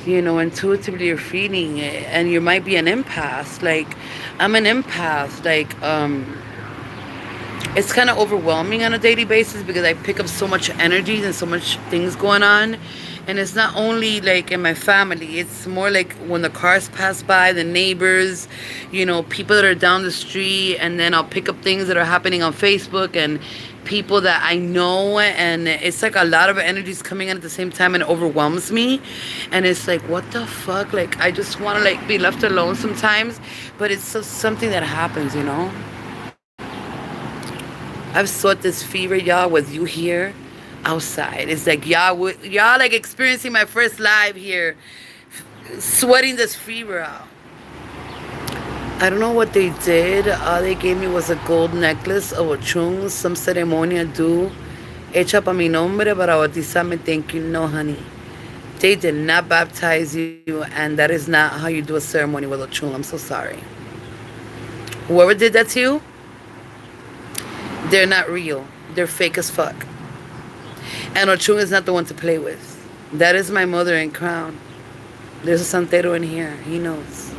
you know, intuitively you're feeling it, and you might be an empath. Like, I'm an empath. Like, it's kind of overwhelming on a daily basis because I pick up so much energy and so much things going on. And it's not only like in my family, it's more like when the cars pass by, the neighbors, people that are down the street. And then I'll pick up things that are happening on Facebook and people that I know. And it's like a lot of energies coming in at the same time, and it overwhelms me. And it's like, what the fuck? Like, I just want to like be left alone sometimes. But it's just something that happens. I've sought this fever, y'all, with you here outside. It's like y'all like experiencing my first live here, sweating this fever out. I don't know what they did. All they gave me was a gold necklace of a chung, some ceremonia do, hecha pa mi nombre para bautizarme. Thank you. No, honey. They did not baptize you, and that is not how you do a ceremony with a chung. I'm so sorry. Whoever did that to you, they're not real. They're fake as fuck. And Ochung is not the one to play with. That is my mother in crown. There's a santero in here. He knows.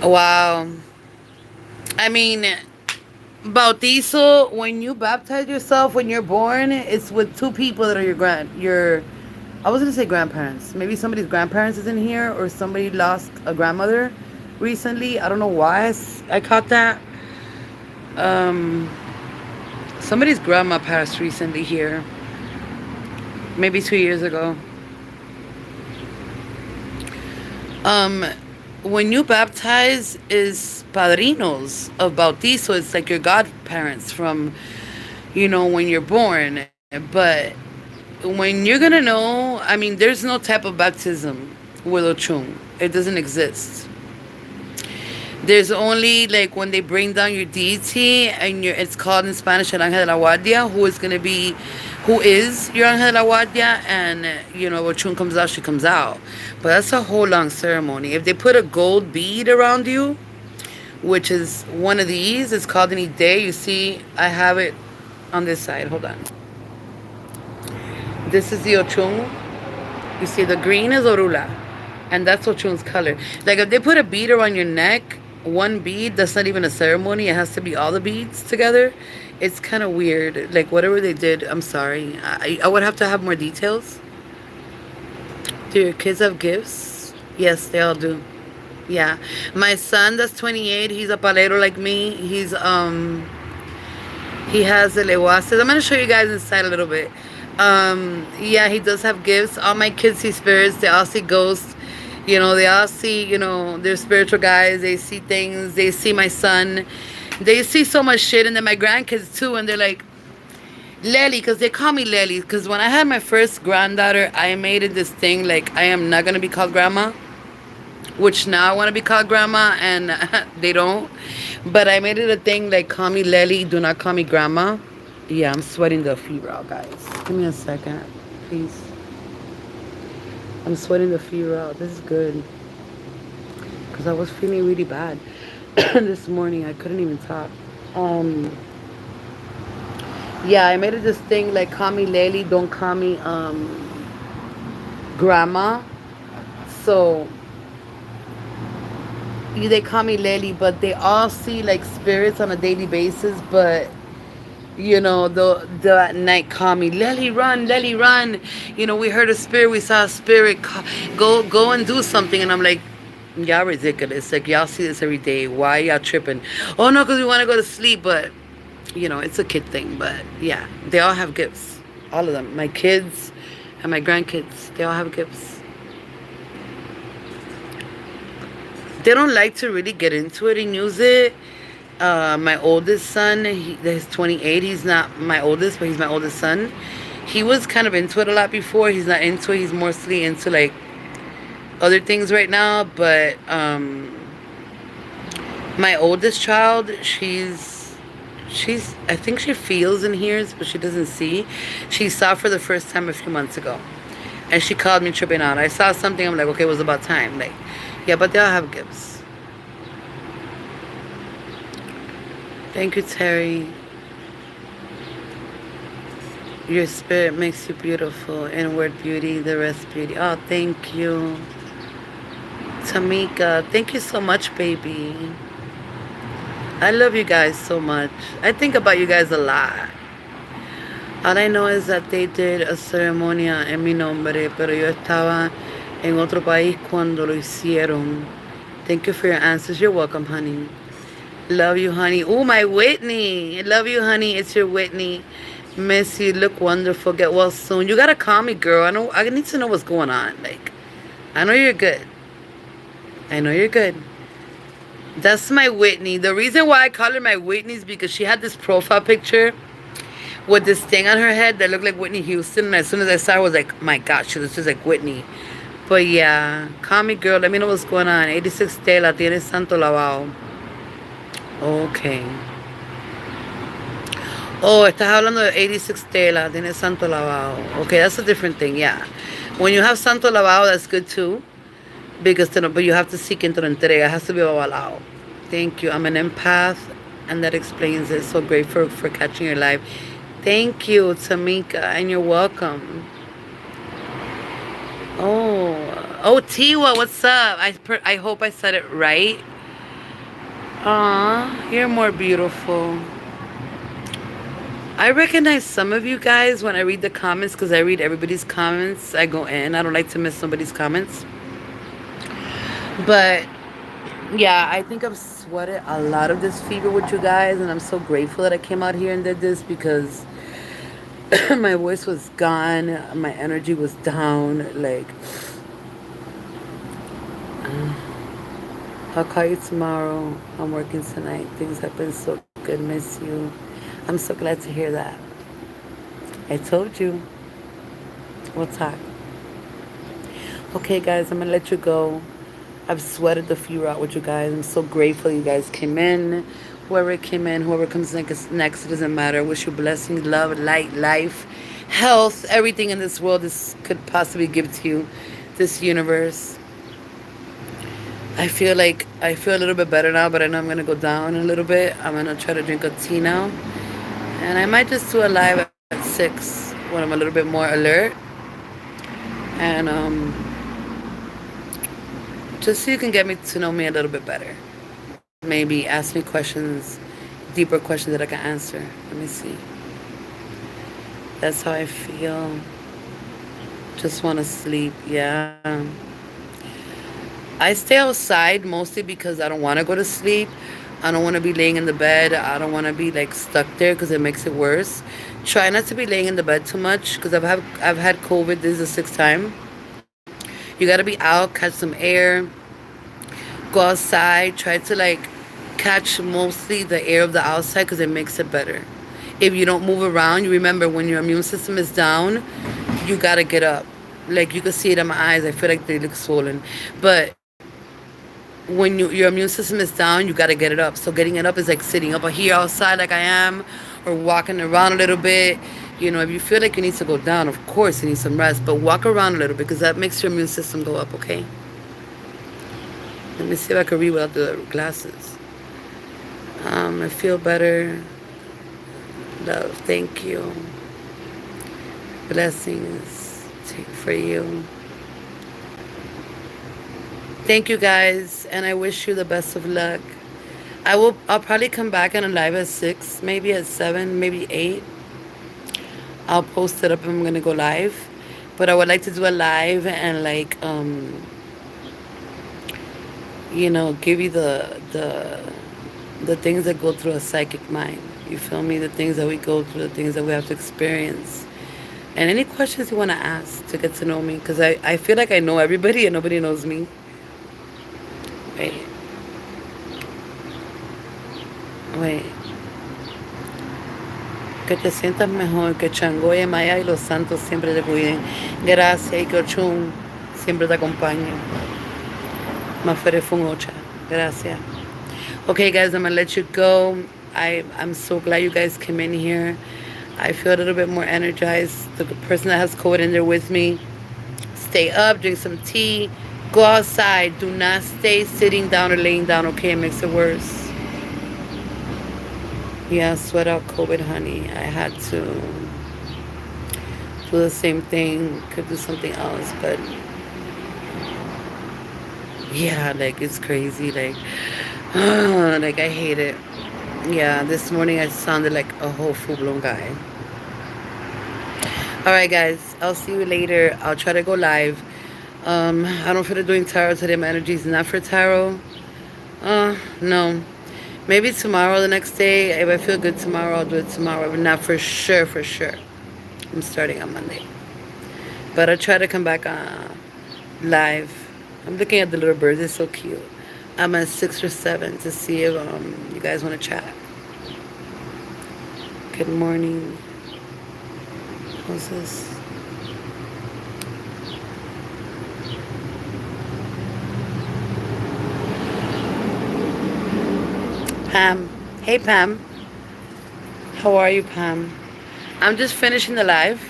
Wow. I mean, bautizo, when you baptize yourself when you're born, it's with two people that are I was gonna say grandparents. Maybe somebody's grandparents is in here, or somebody lost a grandmother recently. I don't know why I caught that. Um, Somebody's grandma passed recently here, maybe 2 years ago. Um, when you baptize is padrinos of bautizo. It's like your godparents from, when you're born. But when you're gonna know, I mean, there's no type of baptism with Ochung. It doesn't exist. There's only like when they bring down your deity, and it's called in Spanish El Ángel de la Guardia, who is your Ángel de la Guardia, and Ochun comes out, she comes out. But that's a whole long ceremony. If they put a gold bead around you, which is one of these, it's called an ide. You see, I have it on this side. Hold on. This is the Ochun. You see, the green is Orula, and that's Ochun's color. Like if they put a bead around your neck, one bead, that's not even a ceremony. It has to be all the beads together. It's kind of weird. Like whatever they did, I'm sorry. I would have to have more details. Do your kids have gifts? Yes, they all do. Yeah. My son that's 28, he's a palero like me. He has the leguaces. I'm gonna show you guys inside a little bit. Yeah, he does have gifts. All my kids see spirits. They all see ghosts. They all see, they're spiritual guys. They see things. They see my son. They see so much shit. And then my grandkids too. And they're like, Lely, because they call me Lely. Because when I had my first granddaughter, I made it this thing like, I am not going to be called grandma. Which now I want to be called grandma. And they don't. But I made it a thing like, call me Lely. Do not call me grandma. Yeah, I'm sweating the fever out, guys. Give me a second, please. I'm sweating the fever out. This is good. Because I was feeling really bad this morning. I couldn't even talk. Yeah, I made it this thing like, call me Lely, don't call me grandma. So they call me Lely, but they all see like spirits on a daily basis. But they'll at night call me, Lely, run, Lely, run. We heard a spirit, we saw a spirit, go and do something. And I'm like, y'all ridiculous. Like, y'all see this every day. Why y'all tripping? Oh, no, because we want to go to sleep. But, it's a kid thing. But, yeah, they all have gifts. All of them. My kids and my grandkids, they all have gifts. They don't like to really get into it and use it. My oldest son, he's 28. He's not my oldest, but he's my oldest son. He was kind of into it a lot before. He's not into it. He's mostly into like other things right now. But my oldest child, she's I think she feels and hears, but she doesn't see. She saw for the first time a few months ago, and she called me tripping out. I saw something. I'm like, okay, it was about time. Like, yeah, but they all have gifts. Thank you, Terry. Your spirit makes you beautiful. Inward beauty, the rest beauty. Oh, thank you. Tamika, thank you so much, baby. I love you guys so much. I think about you guys a lot. All I know is that they did a ceremonia en mi nombre, pero yo estaba en otro país cuando lo hicieron. Thank you for your answers. You're welcome, honey. Love you, honey. Oh, my Whitney. Love you, honey. It's your Whitney. Miss you. Look wonderful. Get well soon. You gotta call me, girl. I need to know what's going on. Like, I know you're good. I know you're good. That's my Whitney. The reason why I call her my Whitney is because she had this profile picture with this thing on her head that looked like Whitney Houston. And as soon as I saw her, I was like, my gosh, she looks just like Whitney. But yeah, call me, girl. Let me know what's going on. 86 Tela, tiene santo lavado. Okay. Oh, estás hablando de 86 Tela, tiene santo lavado. Okay, that's a different thing, yeah. When you have santo lavado, that's good too. Because, but you have to seek into la entrega. It has to be avalado. Thank you. I'm an empath, and that explains it. So grateful for catching your live. Thank you, Tamika, and you're welcome. Oh, Tiwa, what's up? I hope I said it right. Aw, you're more beautiful. I recognize some of you guys when I read the comments because I read everybody's comments. I go in. I don't like to miss somebody's comments. But yeah, I think I've sweated a lot of this fever with you guys, and I'm so grateful that I came out here and did this because my voice was gone, my energy was down. Like, I'll call you tomorrow. I'm working tonight. Things have been so good. Miss you. I'm so glad to hear that. I told you. We'll talk. Okay, guys, I'm gonna let you go. I've sweated the fever out with you guys. I'm so grateful you guys came in. Whoever came in, whoever comes next, it doesn't matter. I wish you blessings, love, light, life, health, everything in this world this could possibly give to you, this universe. I feel a little bit better now, but I know I'm gonna go down a little bit. I'm gonna try to drink a tea now, and I might just do a live at 6 when I'm a little bit more alert, and just so you can get me to know me a little bit better. Maybe ask me questions, deeper questions that I can answer. Let me see. That's how I feel. Just want to sleep. Yeah. I stay outside mostly because I don't want to go to sleep. I don't want to be laying in the bed. I don't want to be like stuck there because it makes it worse. Try not to be laying in the bed too much because I've had COVID. This is the 6th time. You gotta be out, catch some air, go outside. Try to like catch mostly the air of the outside because it makes it better. If you don't move around, you remember when your immune system is down, you gotta get up. Like you can see it in my eyes. I feel like they look swollen, but when your immune system is down, you gotta get it up. So getting it up is like sitting up here outside like I am, or walking around a little bit. You know, if you feel like you need to go down, of course you need some rest, but walk around a little bit because that makes your immune system go up. Okay. Let me see if I can read without the glasses. I feel better. Love, thank you. Blessings for you. Thank you guys, and I wish you the best of luck. I'll probably come back on a live at 6, maybe at 7, maybe 8. I'll post it up if I'm gonna go live. But I would like to do a live and like give you the things that go through a psychic mind. You feel me? The things that we go through, the things that we have to experience. And any questions you want to ask to get to know me. Because I feel like I know everybody and nobody knows me. Wait. Wait. Que te sientas mejor, que Changoya, Maya y los santos siempre te cuiden. Gracias y que Ochun siempre te acompañe. Mafere Fungocha. Gracias. Okay, guys, I'm going to let you go. I'm so glad you guys came in here. I feel a little bit more energized. The person that has COVID in there with me, stay up, drink some tea, go outside. Do not stay sitting down or laying down, okay? It makes it worse. Yeah, sweat out COVID, honey. I had to do the same thing. Could do something else, but Yeah, like it's crazy. Like, like I hate it. Yeah, this morning I sounded like a whole full blown guy. All right, guys. I'll see you later. I'll try to go live. I don't feel like doing tarot today. My energy is not for tarot. No. Maybe tomorrow, the next day. If I feel good tomorrow, I'll do it tomorrow. But not for sure, for sure. I'm starting on Monday. But I'll try to come back live. I'm looking at the little birds. They're so cute. I'm at 6 or 7 to see if you guys want to chat. Good morning. Who's this? Pam. Hey, Pam. How are you, Pam? I'm just finishing the live.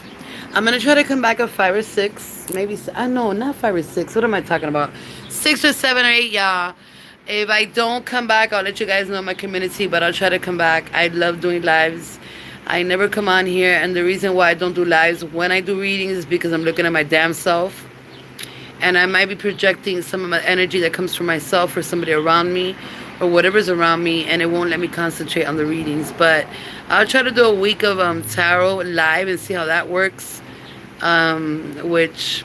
I'm gonna try to come back at 5 or 6, maybe. I know, not 5 or 6. What am I talking about? 6 or 7 or 8, y'all. If I don't come back, I'll let you guys know in my community. But I'll try to come back. I love doing lives. I never come on here, and the reason why I don't do lives when I do readings is because I'm looking at my damn self, and I might be projecting some of my energy that comes from myself or somebody around me or whatever's around me, and it won't let me concentrate on the readings. But I'll try to do a week of tarot live and see how that works, which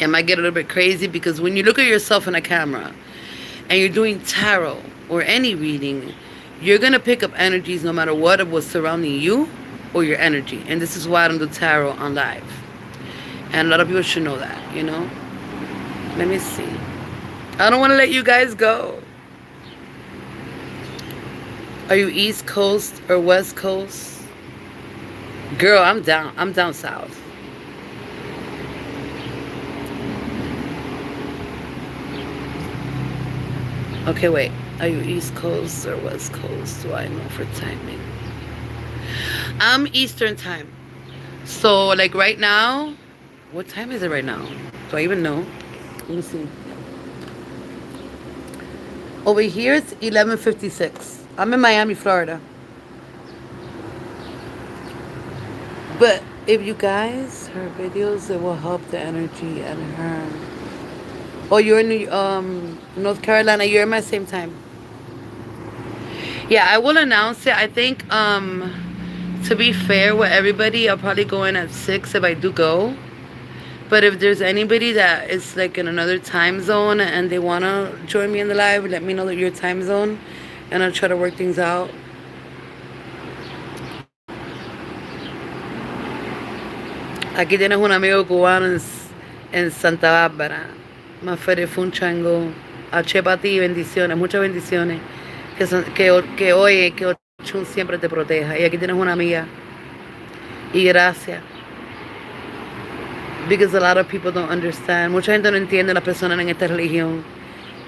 it might get a little bit crazy because when you look at yourself in a camera and you're doing tarot or any reading, you're going to pick up energies no matter what was surrounding you or your energy. And this is why I don't do tarot on live. And a lot of people should know that, you know? Let me see. I don't want to let you guys go. Are you East Coast or West Coast? Girl, I'm down. I'm down south. Okay, wait. Are you East Coast or West Coast? Do I know for timing? I'm Eastern time. So, like right now, what time is it right now? Do I even know? Let me see. Over here it's 11:56. I'm in Miami, Florida. But if you guys, her videos, it will help the energy and her. Oh, you're in North Carolina. You're in my same time. Yeah, I will announce it. I think to be fair with everybody, I'll probably go in at 6 if I do go. But if there's anybody that is like in another time zone and they wanna join me in the live, let me know that your time zone, and I'll try to work things out. Aquí tienes un amigo cubano en Santa Bárbara. Mafere Funchango. H para ti, bendiciones, muchas bendiciones. Que oye, que Ochun siempre te proteja. Y aquí tienes una amiga. Y gracias. Because a lot of people don't understand. Mucha gente no entiende a las personas en esta religión.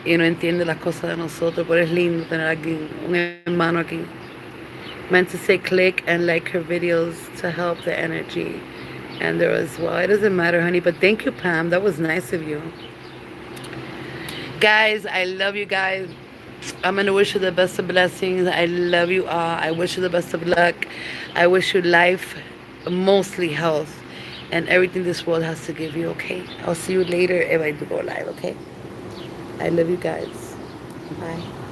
Y no entiende las cosas de nosotros. Pero es lindo tener aquí un hermano aquí. Meant to say click and like her videos to help the energy. And there as well. It doesn't matter, honey. But thank you, Pam. That was nice of you. Guys, I love you guys. I'm going to wish you the best of blessings. I love you all. I wish you the best of luck. I wish you life, mostly health, and everything this world has to give you, okay? I'll see you later if I do go live, okay? I love you guys. Bye.